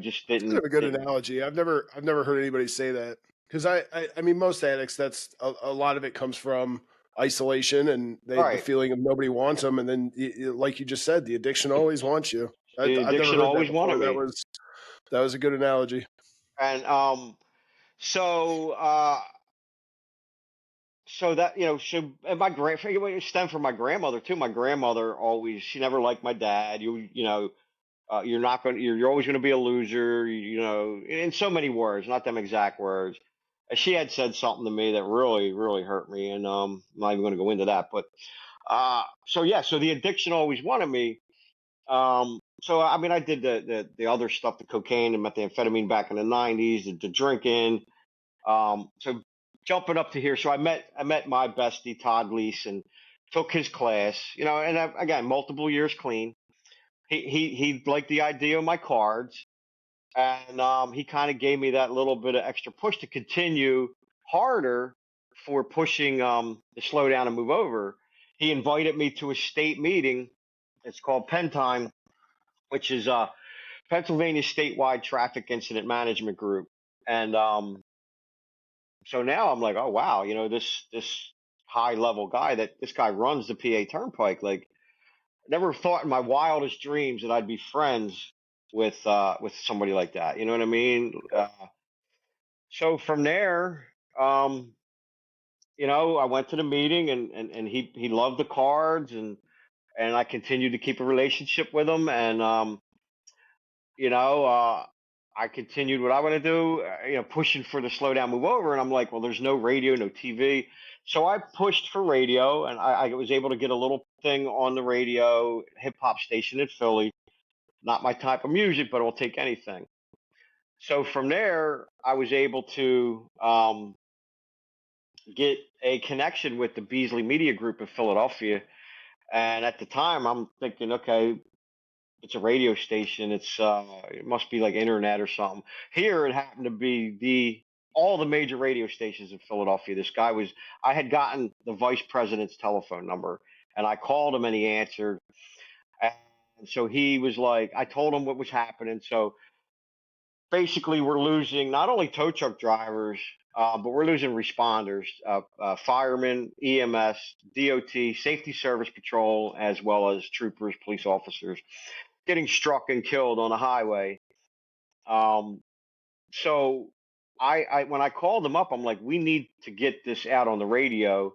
Just That's kind of a good analogy. I've never heard anybody say that, because I mean, most addicts, that's a lot of it comes from isolation and the feeling of nobody wants them, and then like you just said, the addiction always wants you. The addiction always wanted me. That was a good analogy. And so that and my it stemmed from my grandmother too. My grandmother she never liked my dad. You're always going to be a loser, in so many words, not them exact words. She had said something to me that really, really hurt me. And I'm not even going to go into that. But so the addiction always wanted me. So, I mean, I did the other stuff, the cocaine and methamphetamine back in the 90s, the drinking. So jumping up to here. So I met my bestie, Todd Lease, and took his class, and again, multiple years clean. He liked the idea of my cards, and he kind of gave me that little bit of extra push to continue harder for pushing the slow down and move over. He invited me to a state meeting. It's called Penn Time, which is Pennsylvania Statewide Traffic Incident Management Group. And so now I'm like, oh wow, this high level guy that this guy runs the PA Turnpike. Like, never thought in my wildest dreams that I'd be friends with somebody like that. You know what I mean? So from there, um, I went to the meeting, and he loved the cards, and I continued to keep a relationship with him, and you know, uh, I continued what I want to do, pushing for the slow down, move over. And I'm like, well, there's no radio, no TV. So I pushed for radio, and I was able to get a little thing on the radio, hip hop station in Philly. Not my type of music, but I'll take anything. So from there, I was able to get a connection with the Beasley Media Group in Philadelphia. And at the time, I'm thinking, okay, it's a radio station. It must be like internet or something. Here it happened to be all the major radio stations in Philadelphia. I had gotten the vice president's telephone number, and I called him and he answered. And so he was like, I told him what was happening. So basically we're losing not only tow truck drivers, but we're losing responders, firemen, EMS, DOT, Safety Service Patrol, as well as troopers, police officers getting struck and killed on the highway. So I when I called them up, I'm like, we need to get this out on the radio,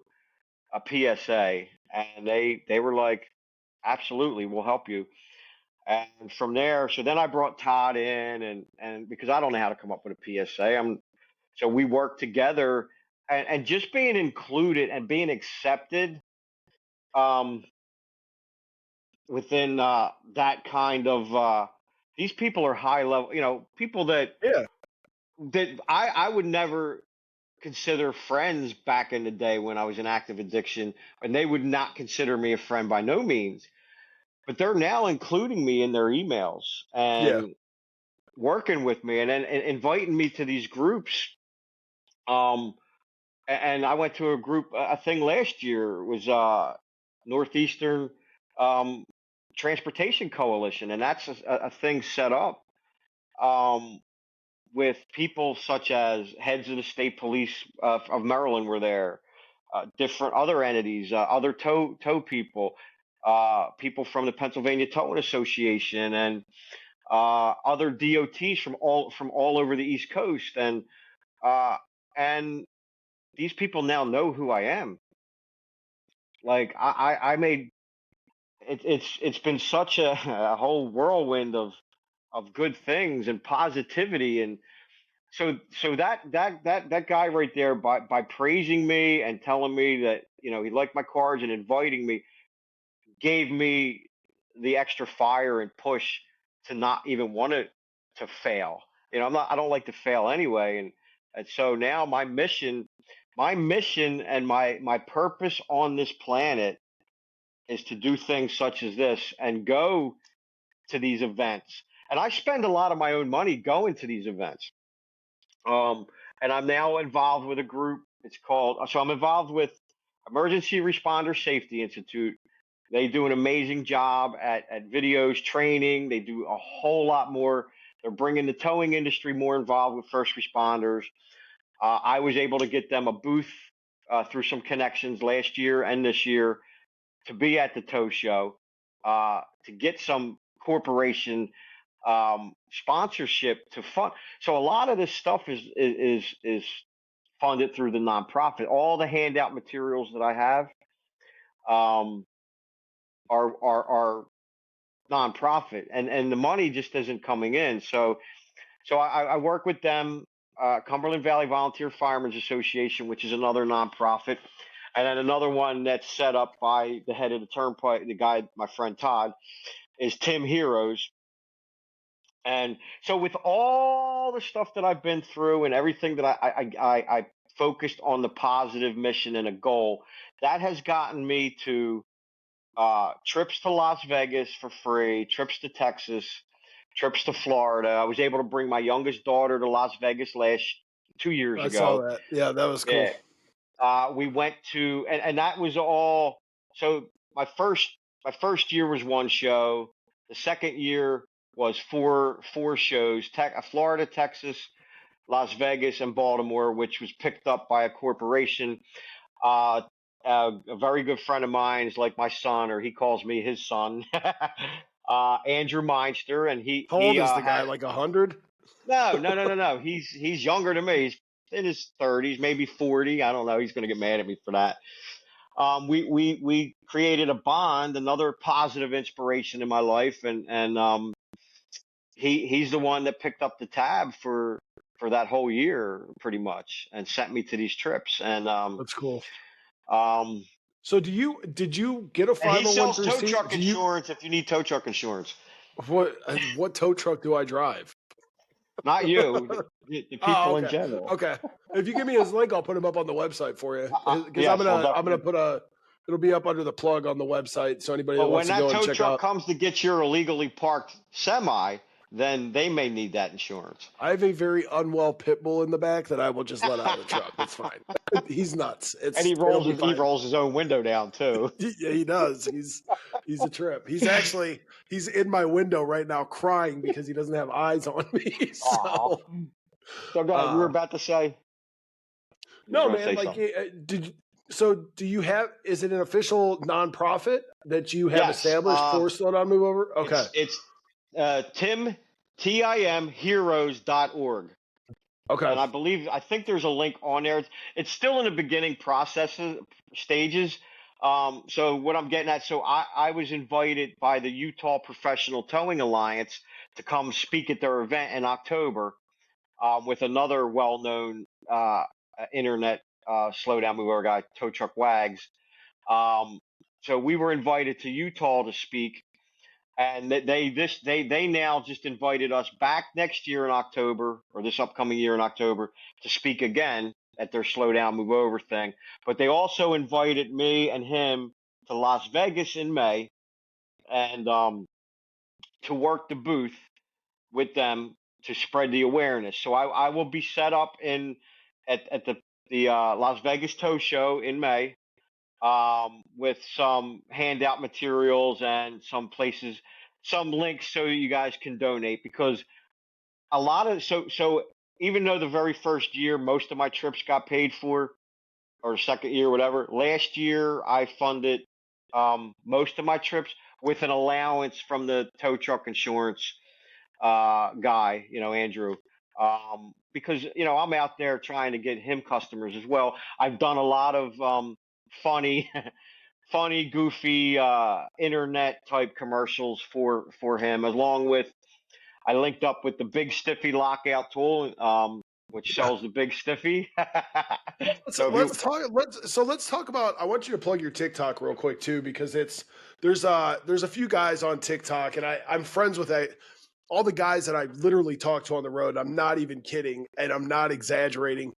a PSA, and they were like, absolutely, we'll help you. And from there, so then I brought Todd in, and because I don't know how to come up with a PSA, so we worked together, and just being included and being accepted, um, within that kind of these people are high level, people that Yeah. I would never consider friends back in the day when I was in active addiction, and they would not consider me a friend by no means. But they're now including me in their emails Yeah. and working with me, and then inviting me to these groups. Um, and I went to a thing last year. It was Northeastern um, Transportation Coalition, and that's a thing set up um, with people such as heads of the state police of Maryland were there, different other entities, other tow people, people from the Pennsylvania Towing Association, and other DOTs from all over the East Coast, uh, and these people now know who I am. Like I made it's been such a whole whirlwind of good things and positivity. And so that guy right there, by praising me and telling me that he liked my cards and inviting me, gave me the extra fire and push to not even want to fail. I don't like to fail anyway. And so now my mission and my purpose on this planet is to do things such as this and go to these events. And I spend a lot of my own money going to these events. And I'm now involved with a group. I'm involved with Emergency Responder Safety Institute. They do an amazing job at videos, training. They do a whole lot more. They're bringing the towing industry more involved with first responders. I was able to get them a booth through some connections last year and this year to be at the tow show, to get some corporation sponsorship to fund. So a lot of this stuff is funded through the nonprofit. All the handout materials that I have um, are nonprofit, and the money just isn't coming in. So I work with them, Cumberland Valley Volunteer Firemen's Association, which is another nonprofit, and then another one that's set up by the head of the Turnpike, the guy, my friend Todd, is Tim Heroes. And so with all the stuff that I've been through and everything that I focused on the positive mission and a goal, that has gotten me to trips to Las Vegas for free, trips to Texas, trips to Florida. I was able to bring my youngest daughter to Las Vegas 2 years I ago. saw that. Yeah, that was cool. Yeah. We went to, and that was all. So my first year was one show. The second year was four shows: Florida, Texas, Las Vegas, and Baltimore, which was picked up by a corporation. a very good friend of mine is like my son, or he calls me his son, Andrew Meinster, and How old is the guy? had Like 100? no. He's younger than me. He's in his 30s, maybe 40. I don't know. He's going to get mad at me for that. We created a bond, another positive inspiration in my life, and he's the one that picked up the tab for that whole year pretty much and sent me to these trips That's cool. um So did you get a and he sells tow 501c? truck Do you insurance if you need tow truck insurance. what tow truck do I drive? Not you, the Oh, people in okay. general. Okay. If you give me his link, I'll put him up on the website for you. Because Yes, I'll I'm gonna definitely. it'll be up under the plug on the website. So anybody that But wants when to that go and tow check truck out, comes to get your illegally parked semi, then they may need that insurance. I have a very unwell pit bull in the back that I will just let out of the truck. It's fine. He's nuts. And It'll be he fine. rolls his own window down too. Yeah, he does. He's a trip. He's in my window right now crying because he doesn't have eyes on me. Aw. So So go ahead. You were uh about to say. You were no, going to man, say like something. do you have, is it an official nonprofit that you have Yes. established for Slow Down Move Over? Okay. It's timheroes.org. Okay. And I think there's a link on there. It's still in the beginning stages. So what I'm getting at, so I was invited by the Utah Professional Towing Alliance to come speak at their event in October, with another well-known internet slow down move over guy, Tow Truck Wags. So we were invited to Utah to speak, and they now just invited us back next year in October, or this upcoming year in October, to speak again at their slow down move over thing. But they also invited me and him to Las Vegas in May, and to work the booth with them to spread the awareness. So I will be set up at the Las Vegas Tow Show in May, with some handout materials and some places, some links so you guys can donate, because a lot of so even though the very first year most of my trips got paid for, or second year, whatever, last year I funded most of my trips with an allowance from the tow truck insurance guy, Andrew, because I'm out there trying to get him customers as well. I've done a lot of funny, funny, goofy internet type commercials for him, along with I linked up with the Big Stiffy lockout tool, which Yeah. sells the Big Stiffy. So So if you let's talk about, I want you to plug your TikTok real quick too, because there's a few guys on TikTok, and I'm friends with all the guys that I literally talk to on the road. I'm not even kidding, and I'm not exaggerating.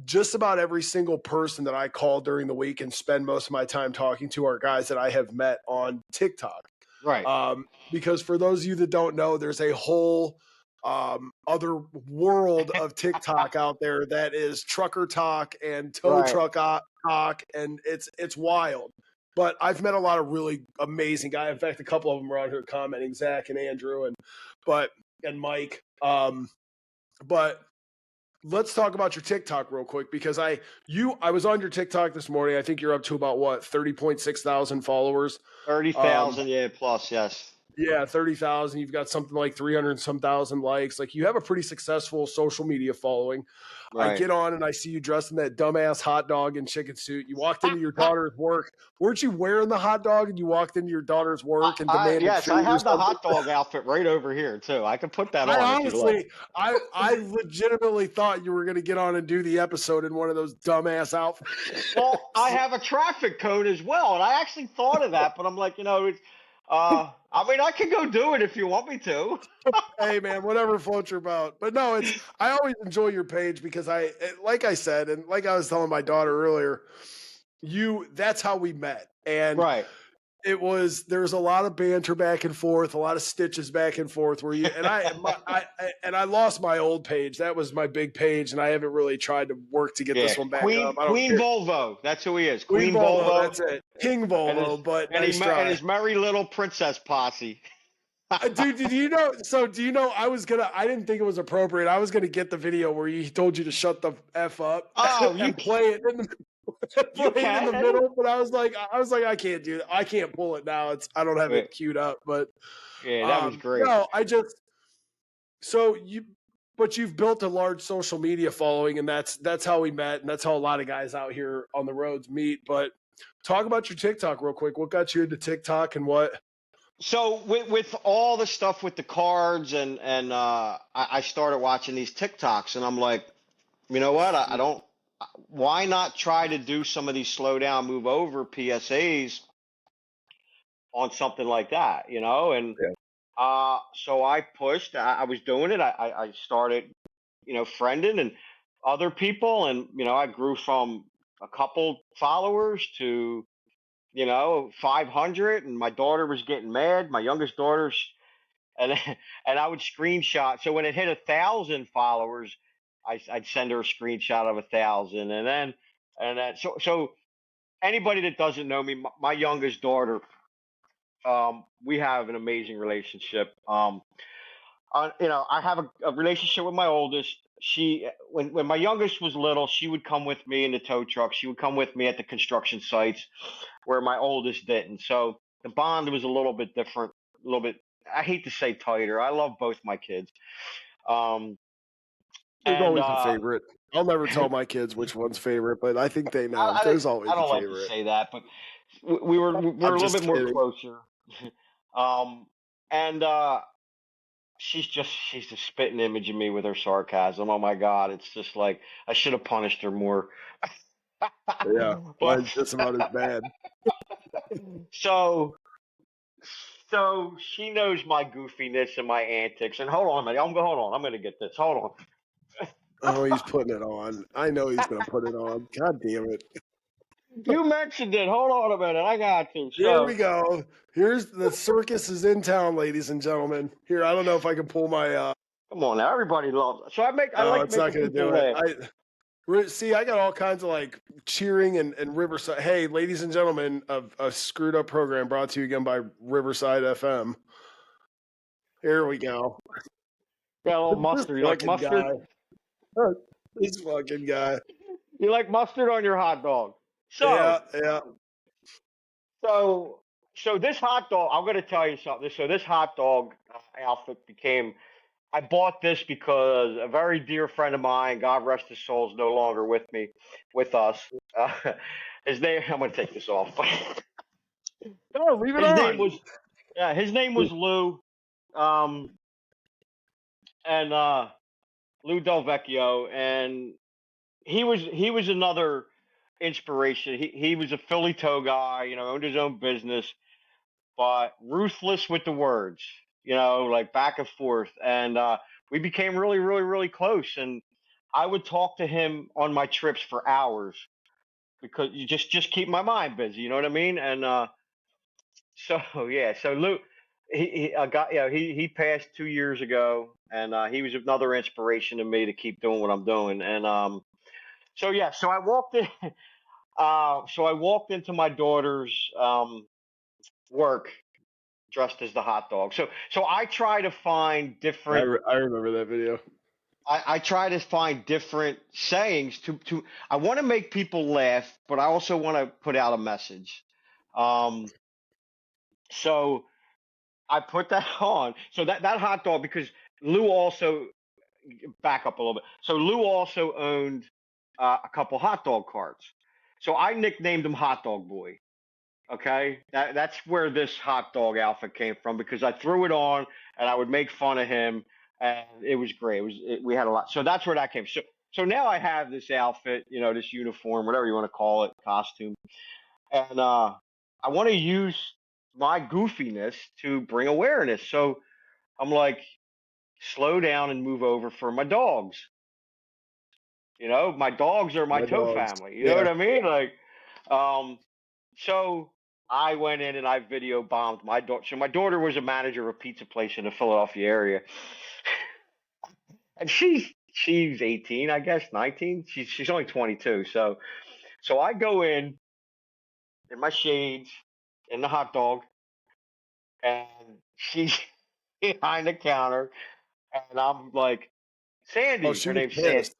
Just about every single person that I call during the week and spend most of my time talking to are guys that I have met on TikTok. right, Because for those of you that don't know, there's a whole other world of TikTok out there that is trucker talk and tow right. truck talk, and it's wild. But I've met a lot of really amazing guys. In fact, a couple of them are on here commenting, Zach and Andrew and Mike. But let's talk about your TikTok real quick, because I was on your TikTok this morning. I think you're up to about what, 30.6 thousand followers. 30,000, yeah, plus, yes. Yeah, 30,000. You've got something like 300 and some thousand likes. Like, you have a pretty successful social media following. I Right. get on and I see you dressed in that dumbass hot dog and chicken suit. You walked into your daughter's work. Weren't you wearing the hot dog and you walked into your daughter's work and demanded Yes, food I or have the something? hot dog outfit right over here too. I can put that I on if you like. honestly, I legitimately thought you were going to get on and do the episode in one of those dumbass outfits. Well, I have a traffic cone as well, and I actually thought of that, but I'm like, it's, I mean, I can go do it if you want me to. Hey man, whatever floats your boat. But no, I always enjoy your page because like I said, and like I was telling my daughter earlier, that's how we met. And Right. there was a lot of banter back and forth, a lot of stitches back and forth where I lost my old page. That was my big page, and I haven't really tried to work to get this one back up. I don't Queen care. Volvo. That's who he is. Queen Volvo, that's it. King Volvo, but nice try. And his merry little princess posse. Dude, do you know I didn't think it was appropriate. I was gonna get the video where he told you to shut the F up Oh, and play it. You playing in the can. middle, but I was like, I can't do that. I can't pull it now. I don't have it queued up, but Yeah, that was great. no, so but you've built a large social media following, and that's how we met, and that's how a lot of guys out here on the roads meet. But talk about your TikTok real quick. What got you into TikTok and what? So with all the stuff with the cards and I started watching these TikToks and I'm like, you know what? I don't. Why not try to do some of these slow down, move over PSAs on something like that, you know? And Yeah. so I pushed. I was doing it. I started, friending and other people, and I grew from a couple followers to 500, and my daughter was getting mad. My youngest daughter's, and and I would screenshot. So when it hit 1,000 followers, I'd send her a screenshot of 1,000, and then so anybody that doesn't know me, my youngest daughter, we have an amazing relationship. I have a relationship with my oldest. When my youngest was little, she would come with me in the tow truck. She would come with me at the construction sites, where my oldest didn't. So the bond was a little bit different, a little bit. I hate to say tighter. I love both my kids. Um, There's and always a favorite. I'll never tell my kids which one's favorite, but I think they know. There's always I a don't like to favorite. say that, but we're a I'm little just bit more kidding. closer. And she's the spitting image of me with her sarcasm. Oh my God, it's just like I should have punished her more. Yeah, But mine's just about as bad. so so she knows my goofiness and my antics. And hold on a minute, hold on. I'm gonna get this. Hold Oh, he's putting it on. I know he's gonna put it on. God damn it. on. You mentioned it. Hold on a minute. I got to. Here we So go. Here's the circus is in town, ladies and gentlemen. Here, I don't know if I can pull my come on now, everybody loves it. So I oh, like it's not making gonna people do it. laugh. See, I got all kinds of like cheering and Riverside. Hey, ladies and gentlemen, a screwed up program brought to you again by Riverside FM. Here we go. Got a little This mustard. You like fucking mustard? guy. This fucking guy. You like mustard on your hot dog? Yeah, So yeah. so so this hot dog. I'm gonna tell you something. So this hot dog outfit became. I bought this because a very dear friend of mine, God rest his soul, is no longer with us. Uh, his name. I'm gonna take this off. No, leave it his name on. was. Yeah, his name was Lou. Um, and Lou Del Vecchio, and he was another inspiration. He was a Philly tow guy, owned his own business, but ruthless with the words, like back and forth. And we became really, really, really close. And I would talk to him on my trips for hours because you just keep my mind busy. You know what I mean? And so yeah, so Lou, he got he passed 2 years ago, and he was another inspiration to me to keep doing what I'm doing. And so yeah, so I walked in. So I walked into my daughter's work dressed as the hot dog. So I try to find different. I remember that video. I try to find different sayings to. I want to make people laugh, but I also want to put out a message. Um, so I put that on. So that hot dog, because Lou also, back up a little bit. So Lou also owned a couple hot dog carts. So I nicknamed him Hot Dog Boy. Okay, that's where this hot dog outfit came from, because I threw it on and I would make fun of him, and it was great. We had a lot. So that's where that came. So now I have this outfit, this uniform, whatever you want to call it, costume, and I want to use my goofiness to bring awareness. So I'm like, slow down and move over for my dogs. My dogs are my My tow dogs. family. You know Yeah. what I mean? Like, so I went in and I video bombed my daughter. So my daughter was a manager of a pizza place in the Philadelphia area, and she's 18, I guess, 19. She's only 22. So I go in my shades, in the hot dog, and she's behind the counter, and I'm like, Oh, Sandy, she her was name's Sandy. pissed.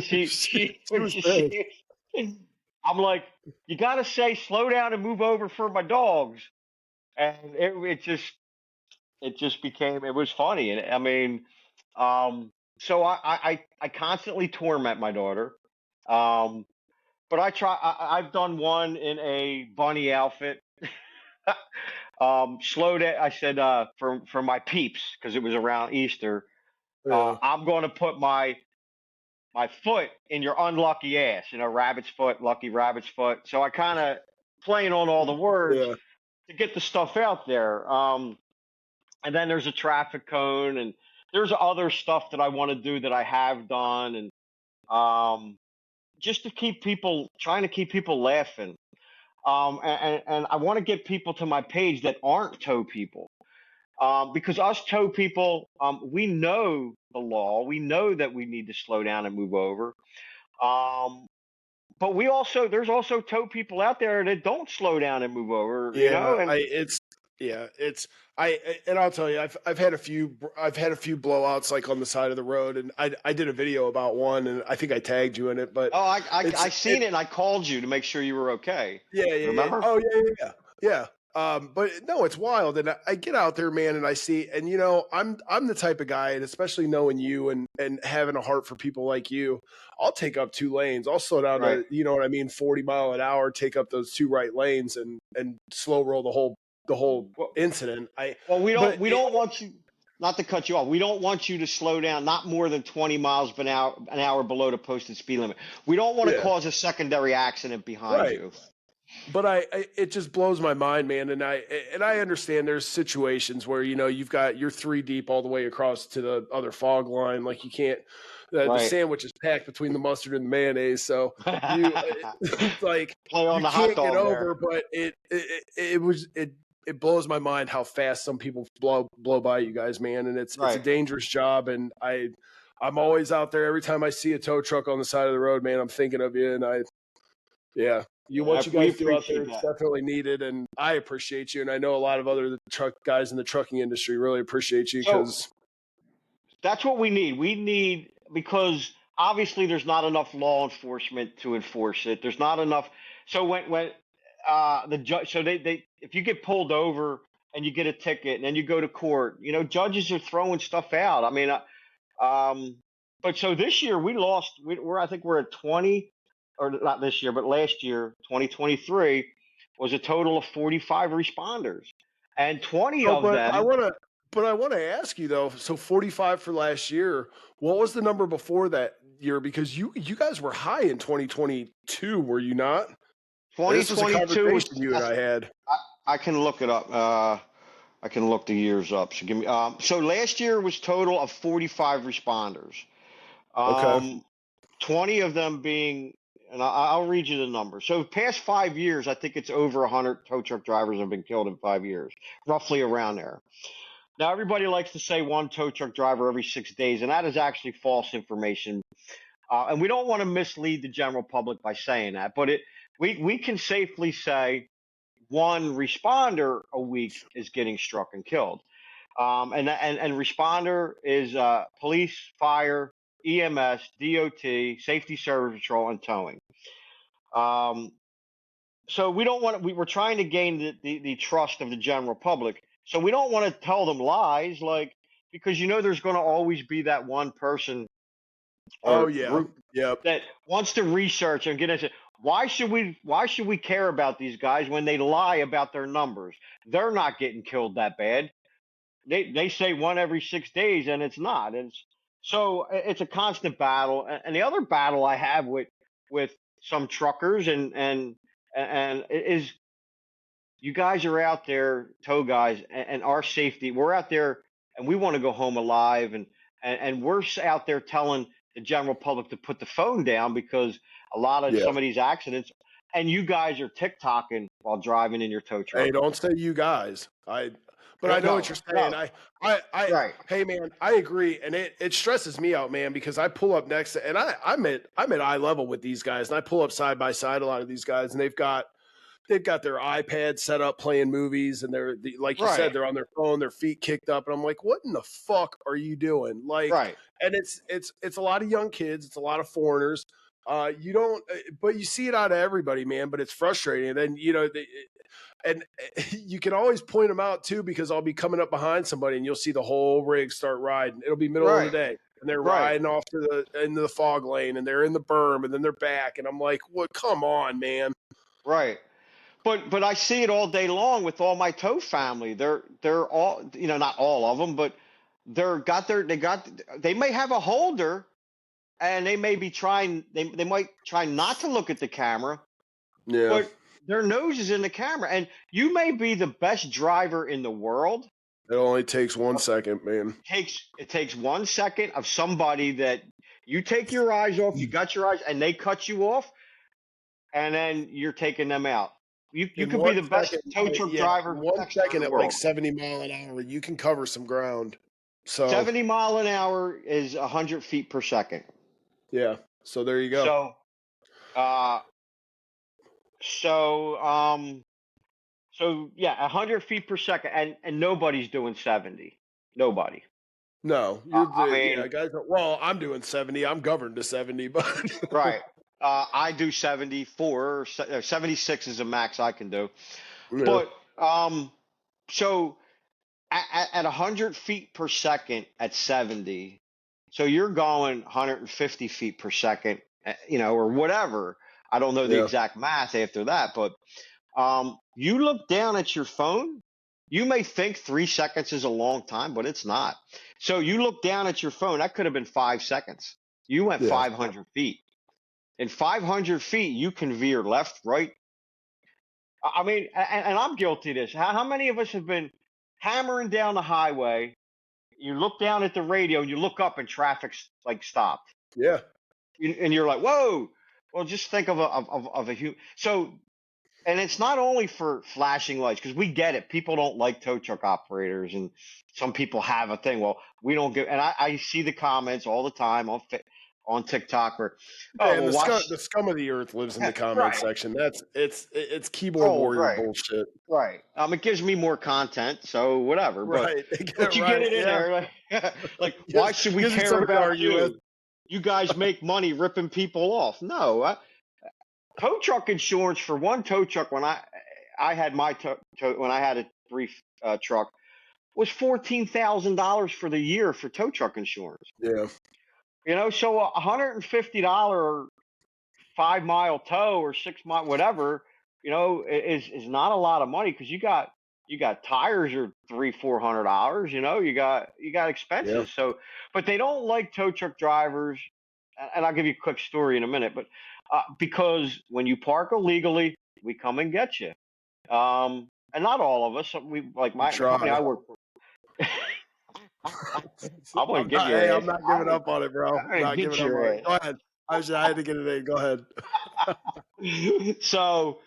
She she was pissed. she I'm like, you got to say slow down and move over for my dogs. And it just became, it was funny. And I mean, so I constantly torment my daughter. Um, but I've done one in a bunny outfit. Slowed it. I said, for my peeps, because it was around Easter, Yeah. I'm going to put my foot in your unlucky ass, rabbit's foot, lucky rabbit's foot. So I kind of playing on all the words Yeah. to get the stuff out there. And then there's a traffic cone, and there's other stuff that I want to do that I have done, and just to trying to keep people laughing. And I want to get people to my page that aren't tow people. Because us tow people, we know the law. We know that we need to slow down and move over. But there's also tow people out there that don't slow down and move over, Yeah, and and I'll tell you, I've had a few blowouts like on the side of the road, and I did a video about one, and I think I tagged you in it, but oh, it's I seen it and I called you to make sure you were okay. yeah. Remember? Oh yeah. But no, it's wild, and I get out there, man, and I see, and I'm the type of guy, and especially knowing you and having a heart for people like you, I'll take up 2 lanes. I'll slow down Right. to 40 mile an hour, take up those 2 right lanes, and slow roll the whole Well, incident. we But don't want you. Not to cut you off, we don't want you to slow down, not more than 20 miles an hour below the posted speed limit. We don't want to yeah, cause a secondary accident behind right. you. But it just blows my mind, man. And I understand there's situations where you're 3 deep all the way across to the other fog line, like you can't. The Right. sandwich is packed between the mustard and the mayonnaise, so you like Play on you the hot can't get dog over. there. But it blows my mind how fast some people blow by you guys, man. And it's a Right. dangerous job, and I'm always out there. Every time I see a tow truck on the side of the road, man, I'm thinking of you, and yeah. What you We guys do out there appreciate is that. definitely needed, and I appreciate you, and I know a lot of other truck guys in the trucking industry really appreciate you So because that's what we need. We need, because obviously there's not enough law enforcement to enforce it. There's not enough. So when the judge, so they if you get pulled over and you get a ticket and then you go to court, judges are throwing stuff out. I mean, but so this year we lost. I think we're at 20, or not this year, but last year, 2023 was a total of 45 responders, and 20 oh, of them. but I want to ask you though. So 45 for last year. What was the number before that year? Because you guys were high in 2022, were you not? This was a 2022 was. conversation you and I had. I can look it up. I can look the years up. So give me. So last year was total of 45 responders. Okay. 20 of them being, and I'll read you the number. So past 5 years, I think it's over 100 tow truck drivers have been killed in 5 years, roughly around there. Now everybody likes to say one tow truck driver every 6 days, and that is actually false information. And we don't want to mislead the general public by saying that, but we can safely say one responder a week is getting struck and killed. And responder is police, fire, EMS, DOT, Safety Service Patrol, and towing. So we don't want we're trying to gain the trust of the general public. So we don't want to tell them lies, because there's going to always be that one person Oh or yeah. group Yep. that wants to research and get into why should we care about these guys when they lie about their numbers? They're not getting killed that bad. They say one every 6 days, and it's not. It's a constant battle. And the other battle I have with some truckers and is, you guys are out there, tow guys, and our safety. We're out there and we want to go home alive, and we're out there telling the general public to put the phone down because a lot of Yeah. some of these accidents, and you guys are TikToking while driving in your tow truck. Hey, don't say you guys. But I know what you're saying. Right. Hey man, I agree, and it stresses me out, man, because I pull up next to, and I'm at eye level with these guys, and I pull up side by side a lot of these guys, and they've got their iPad set up playing movies, and like you said, Right. they're on their phone, their feet kicked up, and I'm like, what in the fuck are you doing? Like, Right. and it's a lot of young kids, it's a lot of foreigners. You don't, but you see it out of everybody, man. But it's frustrating. And then and you can always point them out too, because I'll be coming up behind somebody and you'll see the whole rig start riding. It'll be middle of the Right. day and they're Right. riding off into the fog lane and they're in the berm and then they're back. And I'm like, what? Come on, man. Right. But I see it all day long with all my tow family. They're all, not all of them, but they may have a holder, and they may be trying they might try not to look at the camera, Yeah. but their nose is in the camera, and you may be the best driver in the world. It only takes 1 second, man. It takes 1 second of somebody that you take your eyes off, you got your eyes, and they cut you off, and then you're taking them out. You could be the best tow truck driver. 1 second at like 70 mile an hour, you can cover some ground. So 70 mile an hour is 100 feet per second. Yeah. So there you go. So yeah, 100 feet per second, and nobody's doing 70. Nobody. No, guys. Well, I'm doing 70. I'm governed to 70, but right. I do 74. 76 is a max I can do. Yeah. But so at 100 feet per second at 70, so you're going 150 feet per second, or whatever. I don't know the exact math after that, but you look down at your phone, you may think 3 seconds is a long time, but it's not. So you look down at your phone, that could have been 5 seconds. You went 500 feet. In 500 feet, you can veer left, right. I mean, and I'm guilty of this. How many of us have been hammering down the highway? You look down at the radio, and you look up, and traffic's like stopped. Yeah. And you're like, whoa. Well, just think of a human. So, and it's not only for flashing lights, because we get it. People don't like tow truck operators, and some people have a thing. Well, we don't get. And I see the comments all the time on TikTok where the scum of the earth lives in the comment section. It's keyboard warrior bullshit. Right. It gives me more content, so whatever. But you get it in there. Like why should we care about you? You guys make money ripping people off. No. Tow truck insurance for one tow truck when I had my when I had a brief truck was $14,000 for the year for tow truck insurance. Yeah. So $150 5 mile tow or 6 mile whatever, is not a lot of money, because you got tires are $300-400. You got expenses. Yeah. So, but they don't like tow truck drivers, and I'll give you a quick story in a minute. But because when you park illegally, we come and get you. And not all of us. We like my company I work for. I'm gonna give you. I'm not giving up on it, bro. I'm not giving up on it. Go ahead. I had to get it in. Go ahead. So,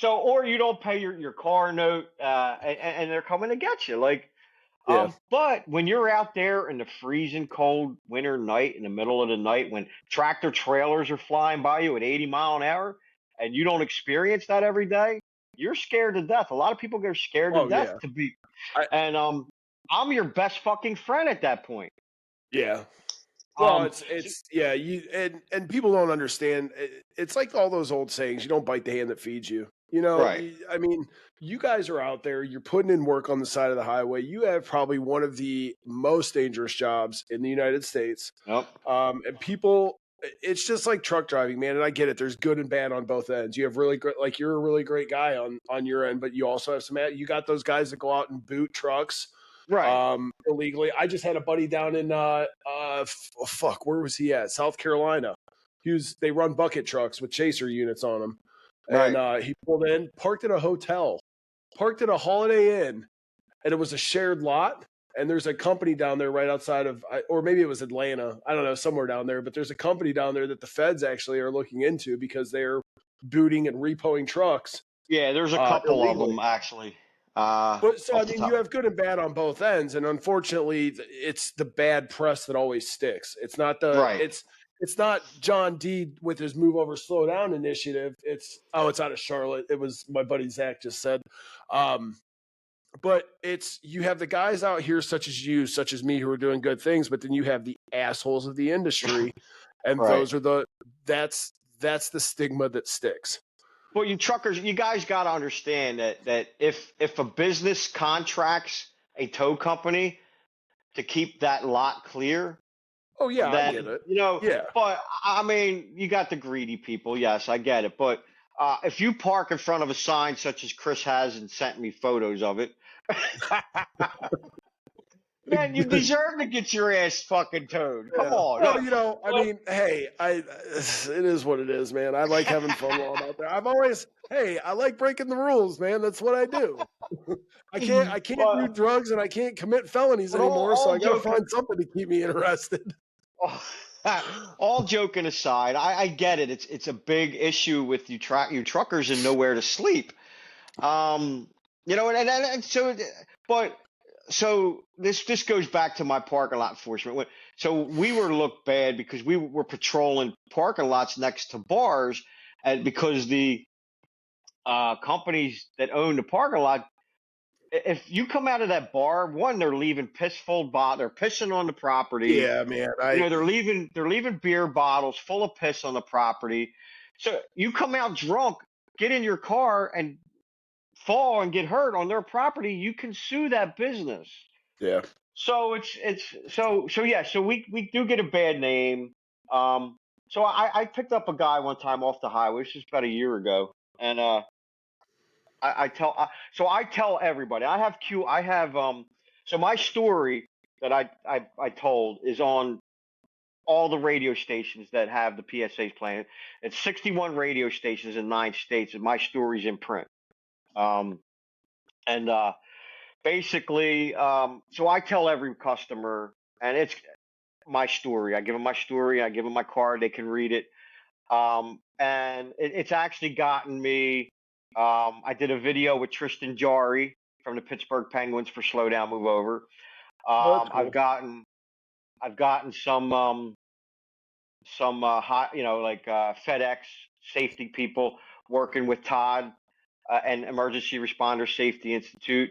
or you don't pay your car note, and they're coming to get you. Like, but when you're out there in the freezing cold winter night, in the middle of the night, when tractor trailers are flying by you at 80 mile an hour, and you don't experience that every day, you're scared to death. A lot of people get scared to death to be, I'm your best fucking friend at that point. Yeah. Well, it's you and people don't understand. It's like all those old sayings: you don't bite the hand that feeds you. Right. I mean, you guys are out there. You're putting in work on the side of the highway. You have probably one of the most dangerous jobs in the United States. Yep. And people, it's just like truck driving, man. And I get it. There's good and bad on both ends. You have really great, like you're a really great guy on your end, but you also have you got those guys that go out and boot trucks. Right. Illegally. I just had a buddy down in where was he at? South Carolina. They run bucket trucks with chaser units on them. Right. And he pulled in, parked at a hotel, parked at a Holiday Inn, and it was a shared lot. And there's a company down there right outside of, or maybe it was Atlanta. I don't know, somewhere down there. But there's a company down there that the feds actually are looking into because they're booting and repoing trucks. Yeah, there's a couple illegally. Of them actually. But so I mean, you have good and bad on both ends, and unfortunately, it's the bad press that always sticks. It's not it's not John D with his Move Over Slow Down initiative. It's out of Charlotte. It was my buddy Zach just said. But you have the guys out here such as me who are doing good things, but then you have the assholes of the industry, and those are the that's the stigma that sticks. Well, you truckers, you guys got to understand that if a business contracts a tow company to keep that lot clear, Oh yeah, I get then it. you know. Yeah. But I mean, you got the greedy people. Yes, I get it. But if you park in front of a sign such as Chris has and sent me photos of it, man, you deserve to get your ass fucking towed. Come Yeah. on. Well, No, I well, mean, hey, it is what it is, man. I like having fun while I'm out there. I like breaking the rules, man. That's what I do. I can't do but, drugs and I can't commit felonies but anymore, so all I got to joking. find something to keep me interested. All joking aside, I get it. It's a big issue with you truckers and nowhere to sleep. You know, and so, but so this goes back to my parking lot enforcement. So we were looked bad because we were patrolling parking lots next to bars, and because the companies that own the parking lot, if you come out of that bar, one, they're leaving they're pissing on the property. Yeah, man. You know, they're leaving beer bottles full of piss on the property. So you come out drunk, get in your car and fall and get hurt on their property, you can sue that business. Yeah. So so yeah, so we do get a bad name. So I picked up a guy one time off the highway, this was about a year ago, and I tell everybody. I have so my story that I told is on all the radio stations that have the PSAs playing. It's 61 radio stations in 9 states, and my story's in print. Um, and basically, so I tell every customer, and it's my story. I give them my story. I give them my card. They can read it. And it's actually gotten me. I did a video with Tristan Jari from the Pittsburgh Penguins for Slow Down, Move Over. Oh, that's cool. I've gotten some hot, like FedEx safety people working with Todd and Emergency Responder Safety Institute,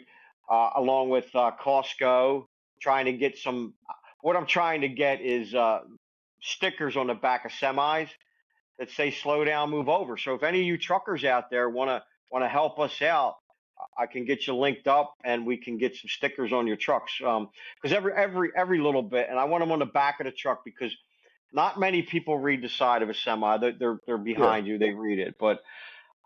along with Costco, trying to get some. What I'm trying to get is stickers on the back of semis that say "Slow down, move over." So if any of you truckers out there wanna help us out, I can get you linked up, and we can get some stickers on your trucks. Because every little bit, and I want them on the back of the truck because not many people read the side of a semi. They're Yeah. behind you. They read it, but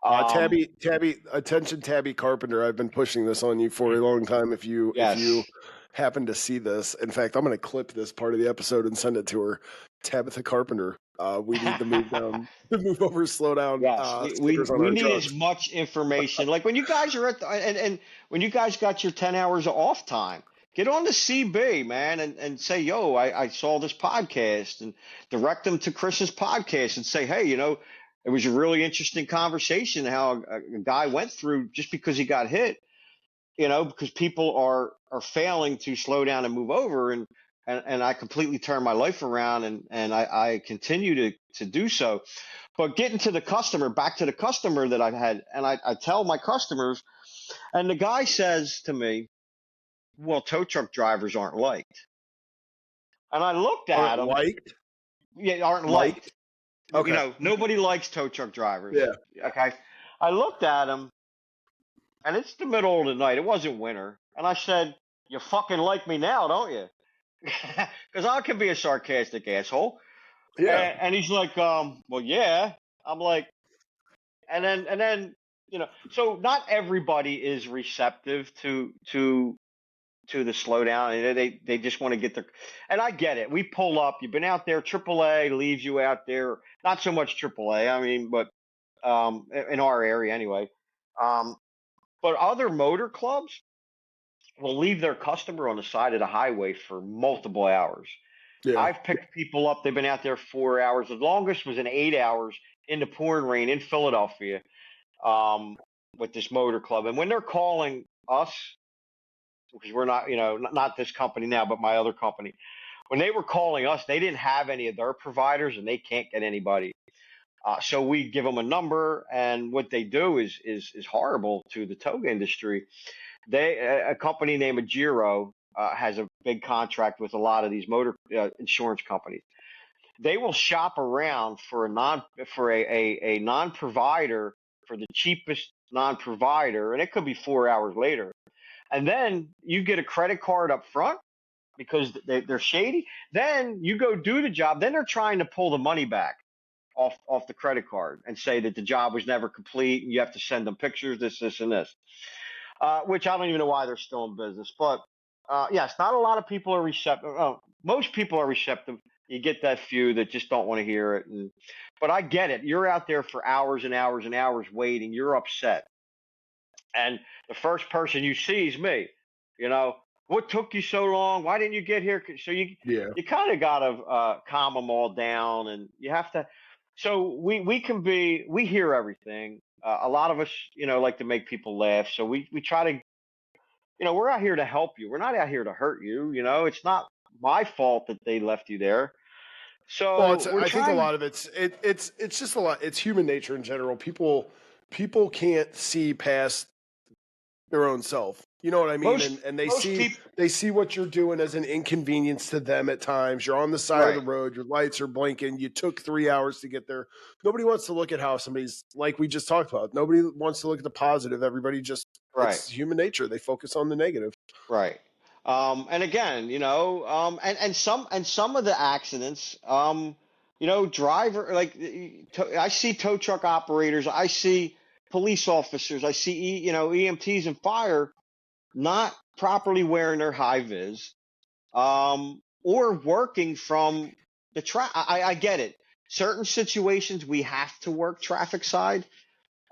Attention, Tabby Carpenter. I've been pushing this on you for a long time. If you yes. happen to see this, in fact, I'm going to clip this part of the episode and send it to her. Tabitha Carpenter. We need to move down, to move over, slow down. Yes, Stickers on we our need trucks. as much information. Like when you guys are and when you guys got your 10 hours of off time, get on the CB, man, and say, yo, I saw this podcast, and direct them to Chris's podcast and say, hey, it was a really interesting conversation how a guy went through just because he got hit, because people are failing to slow down and move over, and I completely turned my life around, and I continue to do so. But getting to back to the customer that I've had, and I tell my customers, and the guy says to me, well, tow truck drivers aren't liked. And I looked at Aren't him. liked? Yeah, aren't Liked? liked. Okay. Nobody likes tow truck drivers. Yeah. Okay. I looked at him, and it's the middle of the night. It wasn't winter. And I said, you fucking like me now, don't you? Because I can be a sarcastic asshole. Yeah. And he's like, well, yeah. I'm like, and then, so not everybody is receptive to the slowdown. They just want to get their, and I get it. We pull up. You've been out there. AAA leaves you out there. Not so much AAA. I mean, but in our area anyway. But other motor clubs will leave their customer on the side of the highway for multiple hours. Yeah. I've picked people up. They've been out there 4 hours. The longest was in 8 hours in the pouring rain in Philadelphia, with this motor club. And when they're calling us, because we're not, not this company now, but my other company, when they were calling us, they didn't have any of their providers, and they can't get anybody. So we give them a number, and what they do is horrible to the tow industry. A company named Agiro has a big contract with a lot of these motor insurance companies. they will shop around for a non-provider, for the cheapest non-provider, and it could be 4 hours later. And then you get a credit card up front because they're shady. Then you go do the job. Then they're trying to pull the money back off the credit card and say that the job was never complete and you have to send them pictures, this, and this. Which I don't even know why they're still in business. But yes, not a lot of people are receptive. Most people are receptive. You get that few that just don't want to hear it. But I get it. You're out there for hours and hours and hours waiting. You're upset. And the first person you see is me. You know, what took you so long? Why didn't you get here? So you kind of got to calm them all down, and you have to. So we hear everything. A lot of us, like to make people laugh. So we try to, we're out here to help you. We're not out here to hurt you. It's not my fault that they left you there. So well, I think a lot of it's just a lot. It's human nature in general. People can't see past their own self. You know what I mean? And they see what you're doing as an inconvenience to them at times. You're on the side of the road, your lights are blinking, you took 3 hours to get there. Nobody wants to look at how somebody's, like we just talked about, nobody wants to look at the positive. Everybody just, it's human nature. They focus on the negative. Right. And again, and some of the accidents, driver, like I see tow truck operators, I see police officers, I see, EMTs and fire not properly wearing their high vis, or working from the I get it. Certain situations we have to work traffic side,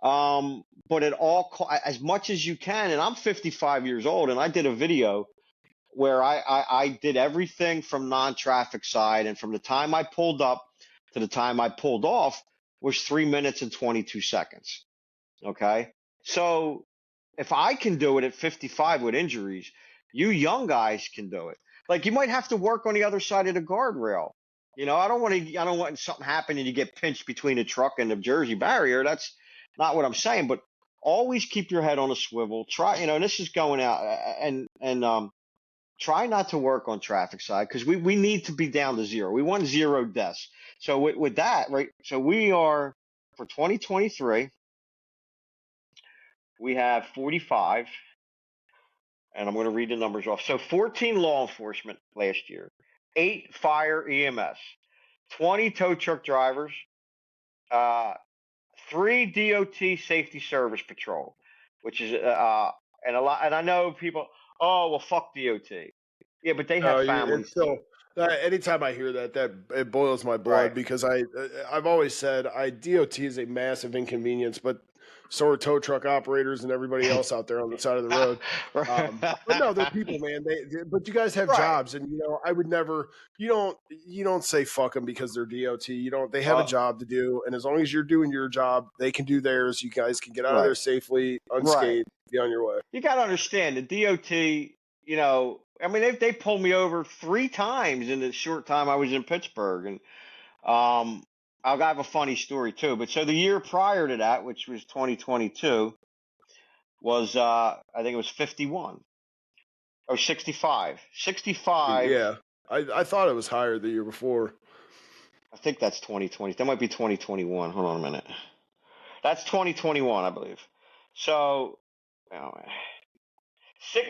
but at as much as you can. And I'm 55 years old, and I did a video where I did everything from non-traffic side, and from the time I pulled up to the time I pulled off was 3 minutes and 22 seconds. Okay, so if I can do it at 55 with injuries, you young guys can do it. Like, you might have to work on the other side of the guardrail. I don't want something happen and you get pinched between a truck and the Jersey barrier. That's not what I'm saying. But always keep your head on a swivel. Try, and this is going out, and try not to work on traffic side, because we need to be down to zero. We want 0 deaths. So with that, right? So we are, for 2023. We have 45, and I'm going to read the numbers off. So 14 law enforcement last year, 8 fire EMS, 20 tow truck drivers, 3 DOT safety service patrol, which is and a lot. And I know people, oh well, fuck DOT. Yeah, but they have families. Still, anytime I hear that it boils my blood, because I've always said DOT is a massive inconvenience, but so are tow truck operators and everybody else out there on the side of the road. But no, they're people, man. But you guys have jobs, and I would never. You don't say fuck them because they're DOT. They have a job to do, and as long as you're doing your job, they can do theirs. You guys can get out of there safely, unscathed, be on your way. You got to understand the DOT. I mean, they pulled me over 3 times in the short time I was in Pittsburgh, and I'll have a funny story too. But so the year prior to that, which was 2022, was I think it was 51 or 65. 65. Yeah, I thought it was higher the year before. I think that's 2020. That might be 2021. Hold on a minute. That's 2021, I believe. So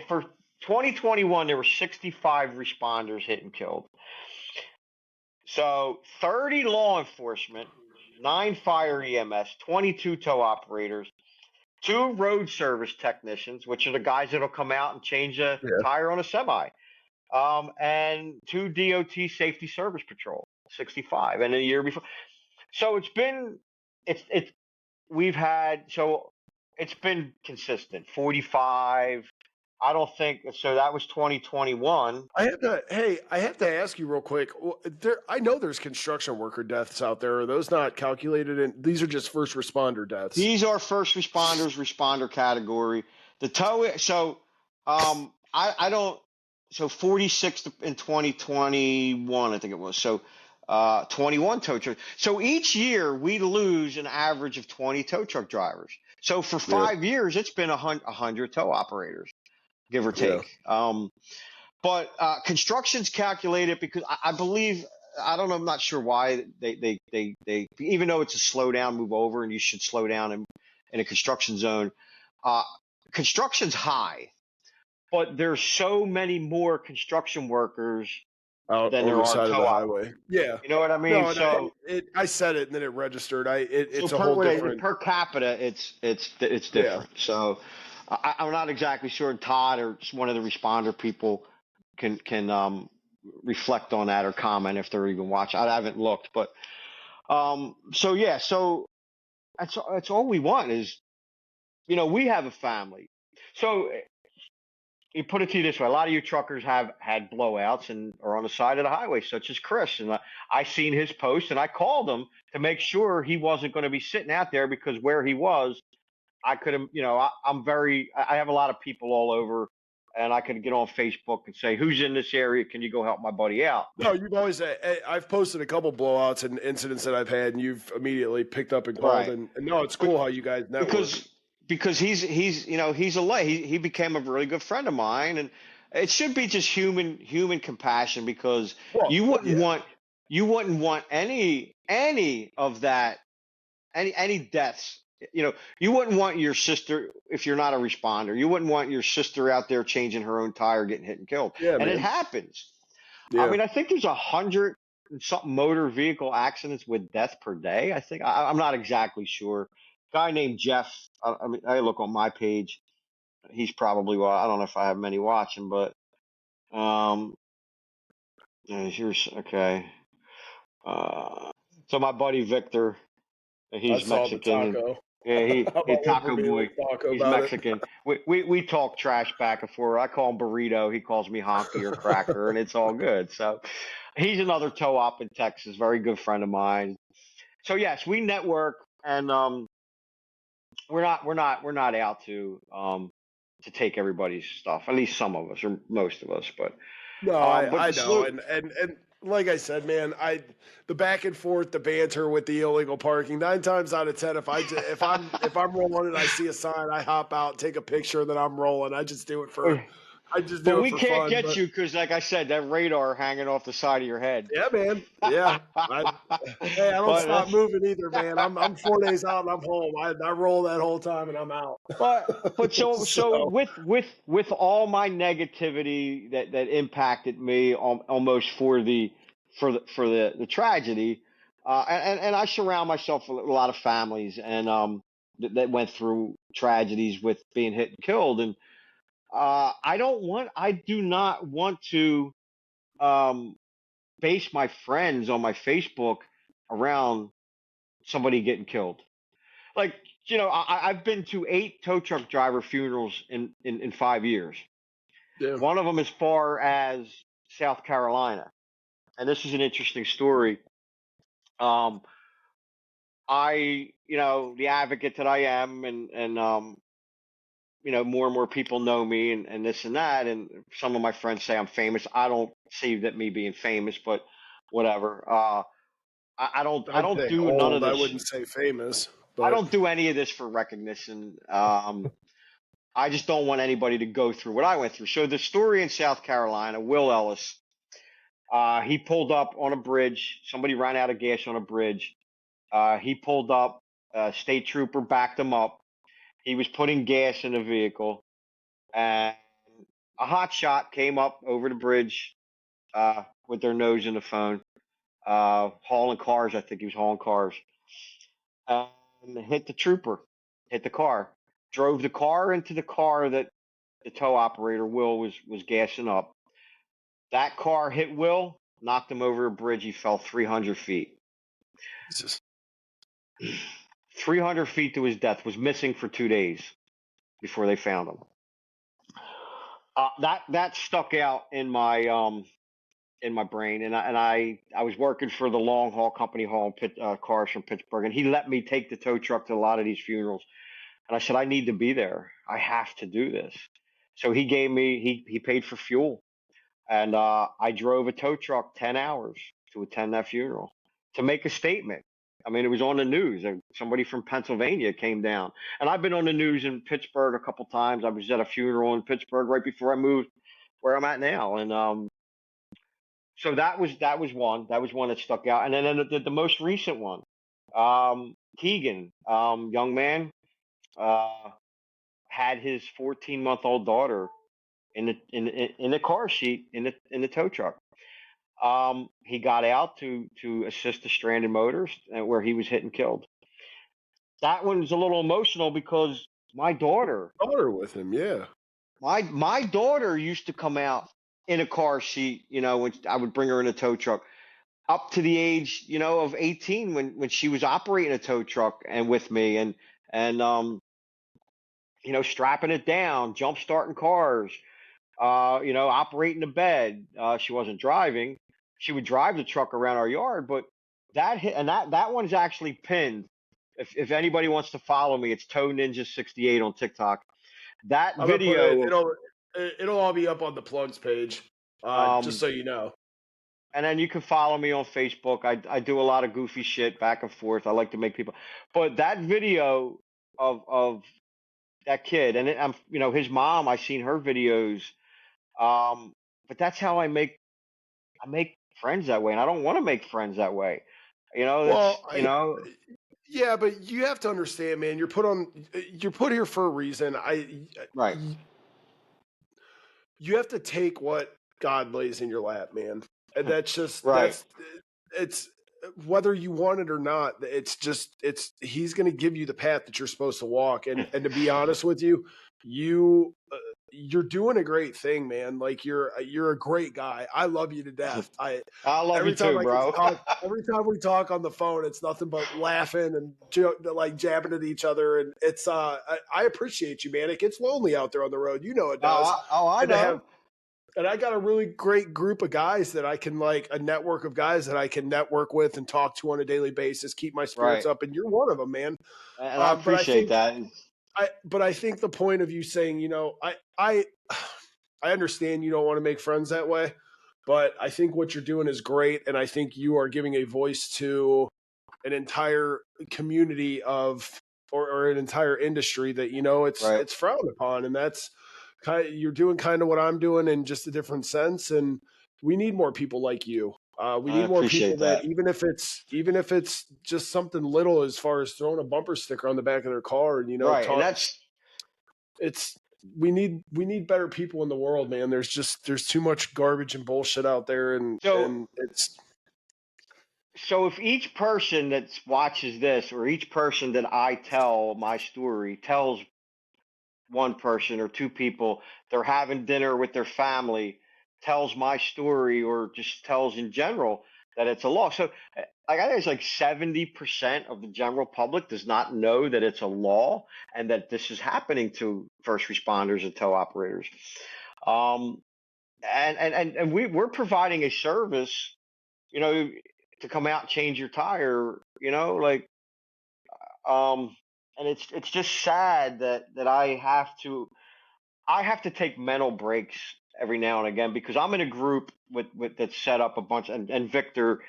for 2021, there were 65 responders hit and killed. So 30 law enforcement, 9 fire EMS, 22 tow operators, 2 road service technicians, which are the guys that'll come out and change a tire on a semi, and 2 DOT safety service patrol, 65, and a year before. So it's been consistent, 45. I don't think so. That was 2021. I have to ask you real quick. I know there's construction worker deaths out there. Are those not calculated? And these are just first responder deaths. These are first responder category. The tow. So, I don't. So 46 in 2021, I think it was. So, 21 tow trucks. So each year we lose an average of 20 tow truck drivers. So for 5 years, it's been 100 tow operators, give or take. But construction's calculated because I believe I don't know. I'm not sure why they even though it's a slow down, move over, and you should slow down in a construction zone. Uh, Construction's high, but there's so many more construction workers out than on there the are side of tow the operators. highway. Yeah. You know what I mean? No, and So I said it and then it registered. so It's a whole different. per capita, it's Yeah. different. So I'm not exactly sure. Todd or one of the responder people can reflect on that or comment if they're even watching. I haven't looked, but so yeah, so that's all we want is, we have a family. So you put it to you this way: a lot of you truckers have had blowouts and are on the side of the highway, such as Chris. And I seen his post, and I called him to make sure he wasn't going to be sitting out there, because where he was, I could have, I have a lot of people all over, and I could get on Facebook and say, "Who's in this area? Can you go help my buddy out?" No, you've always. I've posted a couple blowouts and incidents that I've had, and you've immediately picked up and called. Right. And no, it's cool how you guys network. Because he's he's he became a really good friend of mine, and it should be just human compassion, because Well, you wouldn't yeah. want any of that, any deaths. You wouldn't want your sister, if you're not a responder, you wouldn't want your sister out there changing her own tire, getting hit and killed. Yeah, And man. it happens. Yeah. I mean, I think there's 100 and something motor vehicle accidents with death per day. I think I'm not exactly sure. Guy named Jeff. I mean, I look on my page. He's probably, well, I don't know if I have many watching, but here's okay. So my buddy Victor, he's I saw the Mexican. taco. Yeah, he Taco me Boy. taco He's about Mexican. We talk trash back and forth. I call him burrito. He calls me honky or cracker, and it's all good. So he's another tow op in Texas, very good friend of mine. So yes, we network, and we're not out to take everybody's stuff. At least some of us, or most of us. But No, but I the know, and like I said, man, the back and forth, the banter with the illegal parking. 9 times out of 10, if I'm rolling and I see a sign, I hop out, take a picture, then I'm rolling. I just do it for But we can't fun. get you because, like I said, that radar hanging off the side of your head. Yeah, man. Yeah. Hey, I don't stop moving either, man. I'm 4 days out and I'm home. I roll that whole time and I'm out. But so with all my negativity that impacted me almost for the tragedy, and I surround myself with a lot of families and that went through tragedies with being hit and killed, and I do not want to base my friends on my Facebook around somebody getting killed. Like, I've been to 8 tow truck driver funerals in 5 years. Yeah. One of them as far as South Carolina, and this is an interesting story. The advocate that I am, and more and more people know me, and this and that, and some of my friends say I'm famous. I don't see that me being famous, but whatever. I don't do old, none of this. I wouldn't say famous. But I don't do any of this for recognition. I just don't want anybody to go through what I went through. So the story in South Carolina, Will Ellis, he pulled up on a bridge. Somebody ran out of gas on a bridge. He pulled up. A state trooper backed him up. He was putting gas in the vehicle, and a hot shot came up over the bridge with their nose in the phone, hauling cars. I think he was hauling cars. And hit the trooper, hit the car, drove the car into the car that the tow operator, Will, was gassing up. That car hit Will, knocked him over a bridge. He fell 300 feet. Jesus. 300 feet to his death, was missing for 2 days before they found him. That stuck out in my brain, and I was working for the long haul company hauling cars from Pittsburgh, and he let me take the tow truck to a lot of these funerals, and I said, I need to be there. I have to do this. So he gave me he paid for fuel, and I drove a tow truck 10 hours to attend that funeral to make a statement. I mean, it was on the news. Somebody from Pennsylvania came down, and I've been on the news in Pittsburgh a couple times. I was at a funeral in Pittsburgh right before I moved where I'm at now, and So that was one. That was one that stuck out. And then the most recent one, Keegan, young man, uh, had his 14-month-old daughter in the car seat in the tow truck. He got out to assist the stranded motorist, where he was hit and killed. That one's a little emotional because my daughter, Daughter with him, yeah. my daughter used to come out in a car seat, when I would bring her in a tow truck, up to the age, of 18, when she was operating a tow truck and with me, and strapping it down, jump starting cars, operating the bed. She wasn't driving. She would drive the truck around our yard, but that one's actually pinned. If anybody wants to follow me, it's Tow Ninja 68 on TikTok. That I'm gonna put video, it'll all be up on the plugs page. Just so you know. and then you can follow me on Facebook. I do a lot of goofy shit back and forth. I like to make people, but that video of that kid, and his mom. I seen her videos. But that's how I make friends that way, and I don't want to make friends that way. Well, It's. yeah, but you have to understand, man. You're put here for a reason. Right. You have to take what God lays in your lap, man. And that's just Right. it's whether you want it or not. He's going to give you the path that you're supposed to walk. And to be honest with you, you're doing a great thing, man. Like you're a great guy. I love you to death. I love you too, bro. Every time we talk on the phone, it's nothing but laughing and like jabbing at each other. And it's I appreciate you, man. It gets lonely out there on the road. You know it does. I know. And I got a really great group of guys that I can a network of guys that I can network with and talk to on a daily basis, keep my spirits up. And you're one of them, man. And I appreciate that. But I think the point of you saying, I understand you don't want to make friends that way, but I think what you're doing is great. And I think you are giving a voice to an entire community or an entire industry that, it's frowned upon. And that's you're doing kind of what I'm doing in just a different sense. And we need more people like you. We need more people that even if it's just something little as far as throwing a bumper sticker on the back of their car and and we need better people in the world, man. There's too much garbage and bullshit out there, and it's. So if each person that watches this, or each person that I tell my story tells one person or two people they're having dinner with their family, tells my story, or just tells in general that it's a law. So I think it's like 70% of the general public does not know that it's a law and that this is happening to first responders and tow operators. And we're providing a service, to come out and change your tire, and it's just sad that I have to take mental breaks every now and again, because I'm in a group with that set up a bunch, and Victor,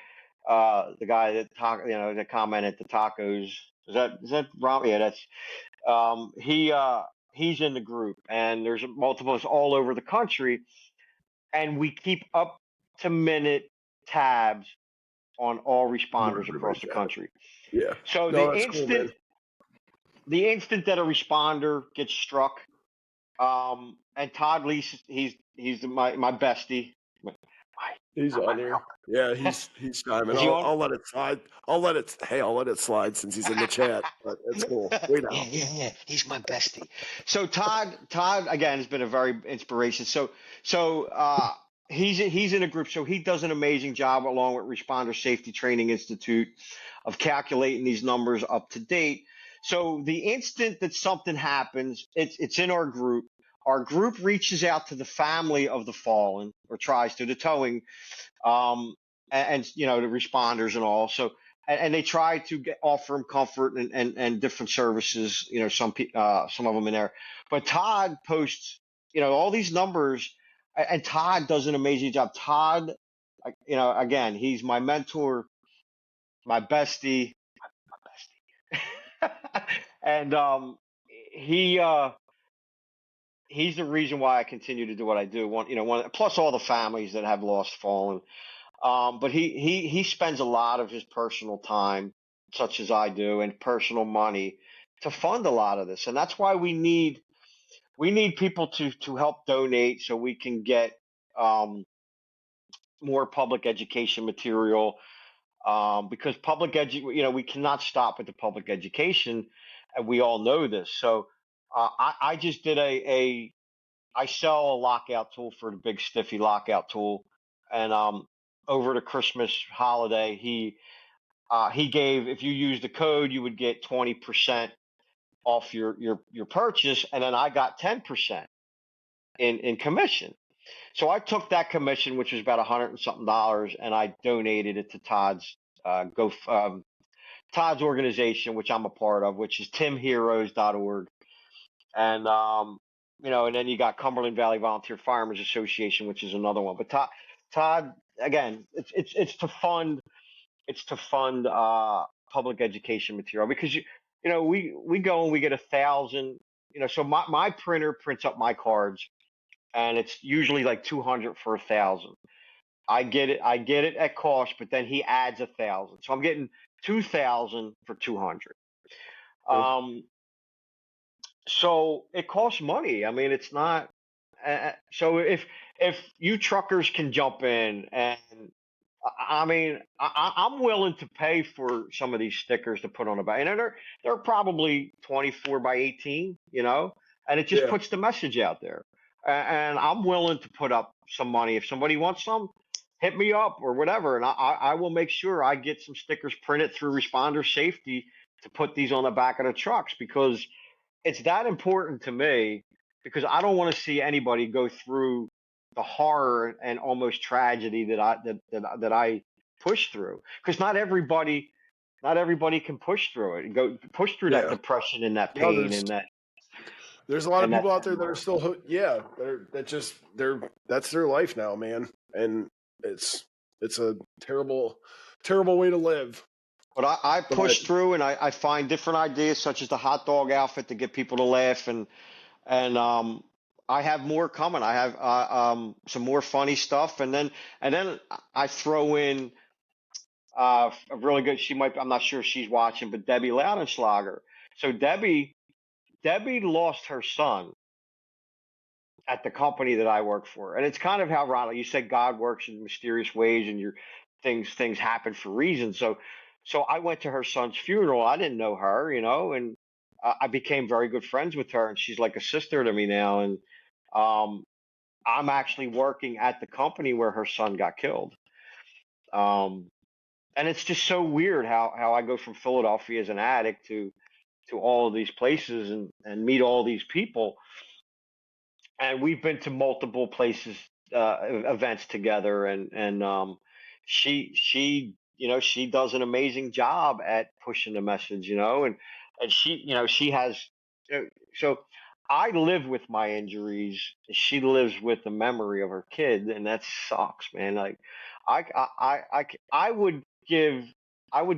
the guy that that commented the tacos. Is that Rob? Yeah, that's he's in the group, and there's multiples all over the country, and we keep up to minute tabs on all responders across the country. Yeah. So the instant that a responder gets struck, and Todd Lease, he's my bestie. He's on here. Yeah, he's chiming. I'll let it slide. I'll let it slide since he's in the chat. But it's cool. Wait out. Yeah. He's my bestie. So Todd again has been a very inspiration. So he's in a group. So he does an amazing job along with Responder Safety Training Institute of calculating these numbers up to date. So the instant that something happens, it's in our group. Our group reaches out to the family of the fallen, or tries to, the towing, and the responders and all. So and they try to offer them comfort and different services. Some of them in there. But Todd posts, all these numbers, and Todd does an amazing job. Todd, again, he's my mentor, my bestie, and he's the reason why I continue to do what I do. Plus all the families that have lost fallen. But he spends a lot of his personal time, such as I do, and personal money to fund a lot of this. And that's why we need people to help donate so we can get um, more public education material. Because we cannot stop with the public education, and we all know this. So I just did I sell a lockout tool for the Big Stiffy lockout tool, and over the Christmas holiday, he gave, if you use the code, you would get 20% off your purchase, and then I got 10% in commission. So I took that commission, which was about $100 and something, and I donated it to Todd's organization, which I'm a part of, which is timheroes.org. And and then you got Cumberland Valley Volunteer Firemen's Association, which is another one. But Todd, again, it's to fund public education material, because we go and we get 1,000. So my printer prints up my cards, and it's usually like 200 for 1,000. I get it at cost, but then he adds 1,000, so I'm getting 2,000 for 200. So it costs money. I mean, it's not. So if you truckers can jump in, and I mean, I'm willing to pay for some of these stickers to put on the back, and they're probably 24 by 18, and it just puts the message out there. And I'm willing to put up some money if somebody wants some. Hit me up or whatever, and I will make sure I get some stickers printed through Responder Safety to put these on the back of the trucks, because it's that important to me, because I don't want to see anybody go through the horror and almost tragedy that I push through, because not everybody can push through it and go push through that depression and that pain and that. There's a lot of people out there that are still that's their life now, man, and it's a terrible way to live. But I push through, and I find different ideas, such as the hot dog outfit, to get people to laugh, and I have more coming. I have some more funny stuff, and then I throw in a really good. I'm not sure if she's watching, but Debbie Laudenschlager. So Debbie lost her son at the company that I work for, and it's kind of how, Ronald, you said God works in mysterious ways, and things happen for reasons. So I went to her son's funeral. I didn't know her, and I became very good friends with her, and she's like a sister to me now. And I'm actually working at the company where her son got killed. And it's just so weird how I go from Philadelphia as an addict to all of these places and meet all these people. And we've been to multiple places, events together, and she she does an amazing job at pushing the message, and she has. So I live with my injuries. She lives with the memory of her kid, and that sucks, man. Like I would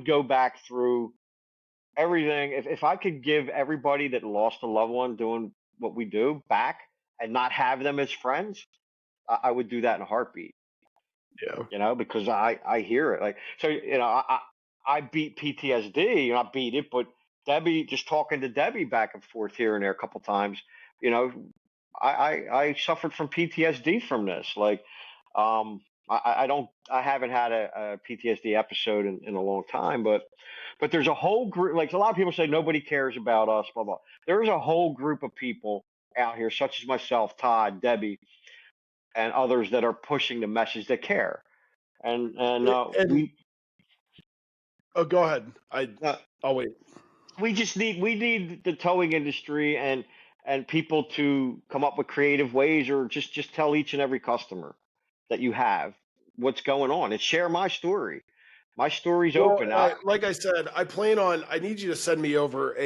go back through everything if I could give everybody that lost a loved one doing what we do back and not have them as friends. I would do that in a heartbeat. Yeah. Because I hear it. Like, so, I beat PTSD, not beat it, but Debbie, just talking to Debbie back and forth here and there a couple times, I suffered from PTSD from this. Like, I haven't had a PTSD episode in a long time, but there's a whole group, like a lot of people say nobody cares about us, blah, blah. There's a whole group of people out here, such as myself, Todd, Debbie, and others that are pushing the message that care. And we. Oh, go ahead. I'll wait. We need the towing industry and people to come up with creative ways, or just tell each and every customer that you have what's going on and share my story. My story's open. Like I said, I need you to send me over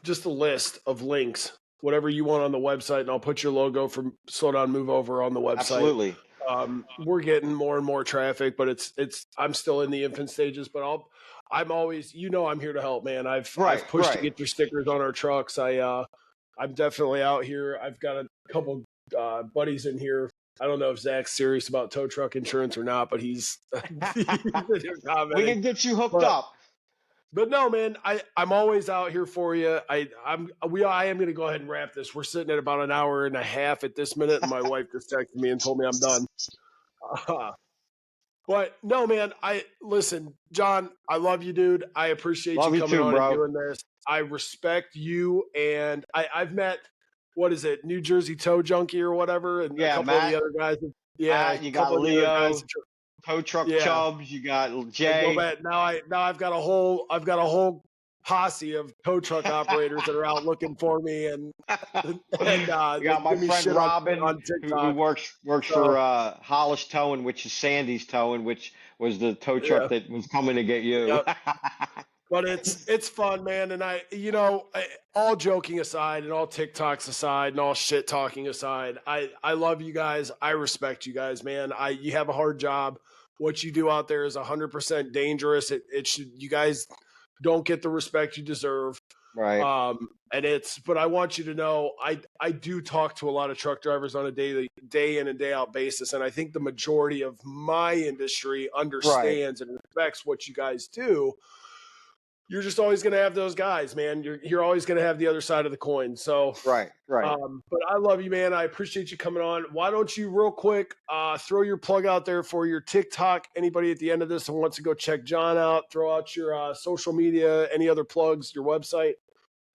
just a list of links, whatever you want on the website, and I'll put your logo from Slow Down Move Over on the website. Absolutely. We're getting more and more traffic, but I'm still in the infant stages, but I'm always, I'm here to help, man. I've pushed to get your stickers on our trucks. I'm definitely out here. I've got a couple buddies in here I don't know if Zach's serious about tow truck insurance or not, but he's, he's We commenting. can get you hooked But up. But no, man, I'm always out here for you. I am gonna go ahead and wrap this. We're sitting at about an hour and a half at this minute, and my wife just texted me and told me I'm done. But no, man, I listen, John. I love you, dude. I appreciate Love you you coming too, on and bro. doing this. I respect you, and I've met what is it, New Jersey Tow Junkie or whatever, and a Yeah, couple of the Matt. other guys. Yeah, a Matt, you got couple of the other guys. Leo, Tow Truck Yeah, Chubbs, you got I go Jay. back now. I've got a whole posse of tow truck operators that are out looking for me, and You they got my give me friend shit Robin, on who TikTok. works for So Hollis Towing, which is Sandy's Towing, which was the tow truck yeah, that was coming to get you. yeah. But it's fun, man. And all joking aside, and all TikToks aside, and all shit talking aside, I love you guys. I respect you guys, man. You have a hard job. What you do out there is 100% dangerous. It should, you guys don't get the respect you deserve. Right. But I want you to know, I do talk to a lot of truck drivers on a day in and day out basis, and I think the majority of my industry Right. understands and respects what you guys do. You're just always going to have those guys, man. You're always going to have the other side of the coin. So, Right. Right. but I love you, man. I appreciate you coming on. Why don't you, real quick, throw your plug out there for your TikTok? Anybody at the end of this who wants to go check John out, throw out your social media, any other plugs, your website.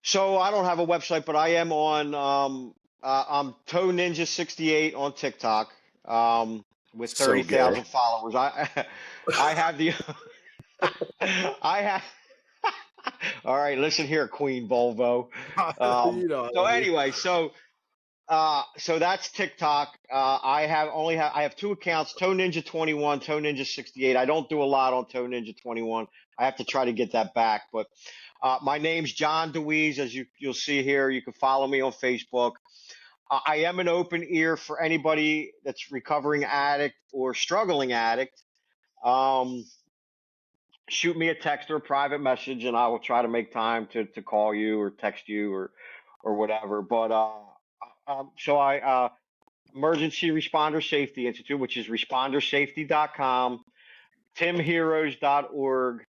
So I don't have a website, but I am on I'm Toe Ninja 68 on TikTok with So 30,000 gay. followers. I have the I have All right, listen here, Queen Volvo. You know, So I mean. anyway, so that's TikTok. I have two accounts, Toe Ninja 21, Toe Ninja 68. I don't do a lot on Toe Ninja 21. I have to try to get that back, but my name's John DeWeese, as you'll see here. You can follow me on Facebook. I am an open ear for anybody that's recovering addict or struggling addict. Shoot me a text or a private message, and I will try to make time to call you or text you or whatever. But Emergency Responder Safety Institute, which is respondersafety.com, timheroes.org,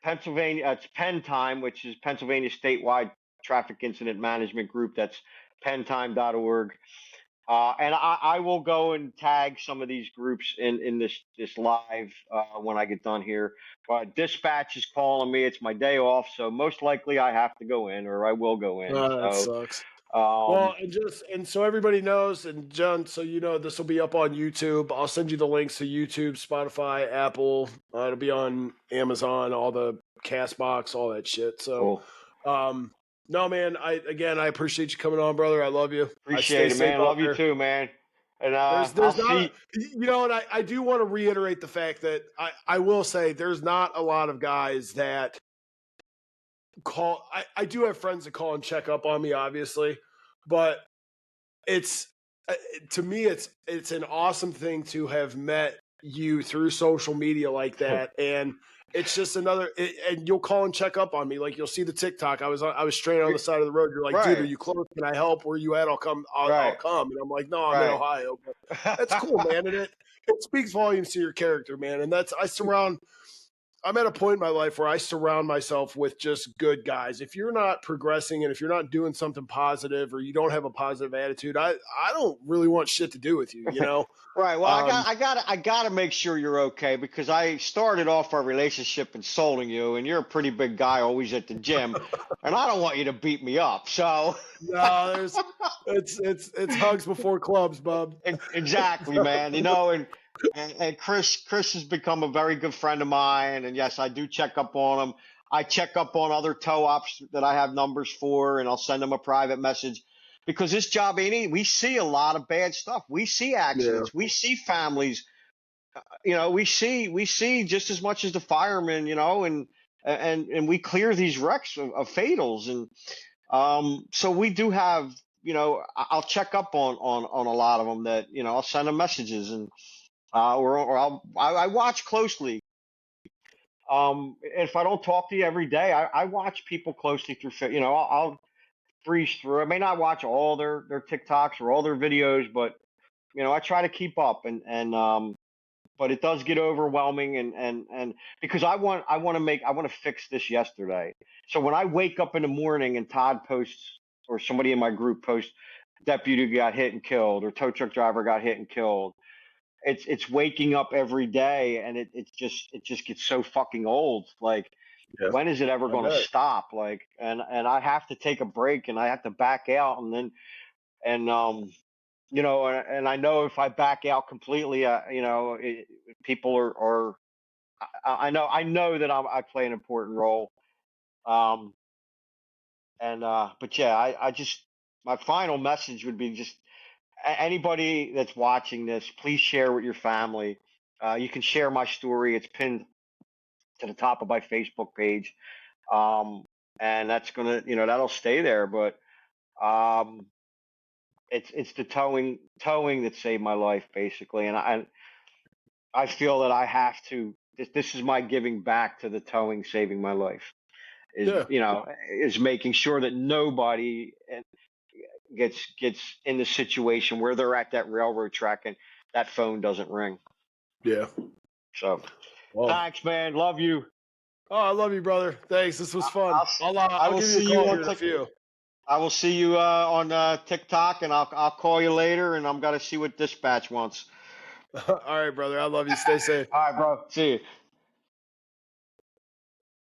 Pennsylvania, it's Penn Time, which is Pennsylvania statewide traffic incident management group. That's penntime.org. And I will go and tag some of these groups in this live when I get done here. But dispatch is calling me. It's my day off, so most likely I have to go in, or I will go in. That So, sucks. um, Well, and so everybody knows, and John, so you know, this will be up on YouTube. I'll send you the links to YouTube, Spotify, Apple. It'll be on Amazon, all the Castbox, all that shit. So, cool. no, man. I appreciate you coming on, brother. I love you. I stay Appreciate it, safe man. out Love you there. too, man. And I'll There's not, see. and I do want to reiterate the fact that I will say there's not a lot of guys that call. I do have friends that call and check up on me, obviously, but it's to me it's an awesome thing to have met you through social media like that, and it's just and you'll call and check up on me. Like, you'll see the TikTok. I was straight on the side of the road. You're like, dude, are Right, you close? Can I help? Where you at? I'll come. I'll right, come. And I'm like, no, I'm in right. Ohio. But that's cool, man. And it speaks volumes to your character, man. And I'm at a point in my life where I surround myself with just good guys. If you're not progressing, and if you're not doing something positive, or you don't have a positive attitude, I don't really want shit to do with you, you know? Right. Well, Um, I gotta make sure you're okay, because I started off our relationship insulting you, and you're a pretty big guy, always at the gym, and I don't want you to beat me up. So, no, it's hugs before clubs, bub. exactly, man. And Chris has become a very good friend of mine, and yes, I do check up on him. I check up on other tow ops that I have numbers for, and I'll send them a private message, because this job ain't easy. We see a lot of bad stuff. We see Yeah. accidents. We see families. We see just as much as the firemen. And we clear these wrecks of fatals, and so we do have. I'll check up on a lot of them. That I'll send them messages, and I watch closely. If I don't talk to you every day, I watch people closely through. I'll breeze through. I may not watch all their TikToks or all their videos, but I try to keep up, but it does get overwhelming, and because I want to fix this yesterday. So when I wake up in the morning and Todd posts, or somebody in my group posts, deputy got hit and killed, or tow truck driver got hit and killed, it's waking up every day, and it just gets so fucking old. Like, Yeah. when is it ever I going to bet. stop? Like, and I have to take a break, and I have to back out, and then and and I know if I back out completely, people are I know that I play an important role. But yeah, I just, my final message would be just anybody that's watching this, please share with your family. You can share my story. It's pinned to the top of my Facebook page. And that's gonna, that'll stay there. But um, it's the towing that saved my life, basically. And I feel that I have to. This is my giving back to the towing saving my life. Yeah. Is making sure that nobody gets in the situation where they're at that railroad track and that phone doesn't ring. Yeah. So, Well. thanks, man. Love you. Oh, I love you, brother. Thanks. This was fun. I I'll will give you a see call you here on in a few. I will see you on TikTok, and I'll call you later, and I'm gonna see what Dispatch wants. All right, brother. I love you. Stay safe. All right, bro. See you.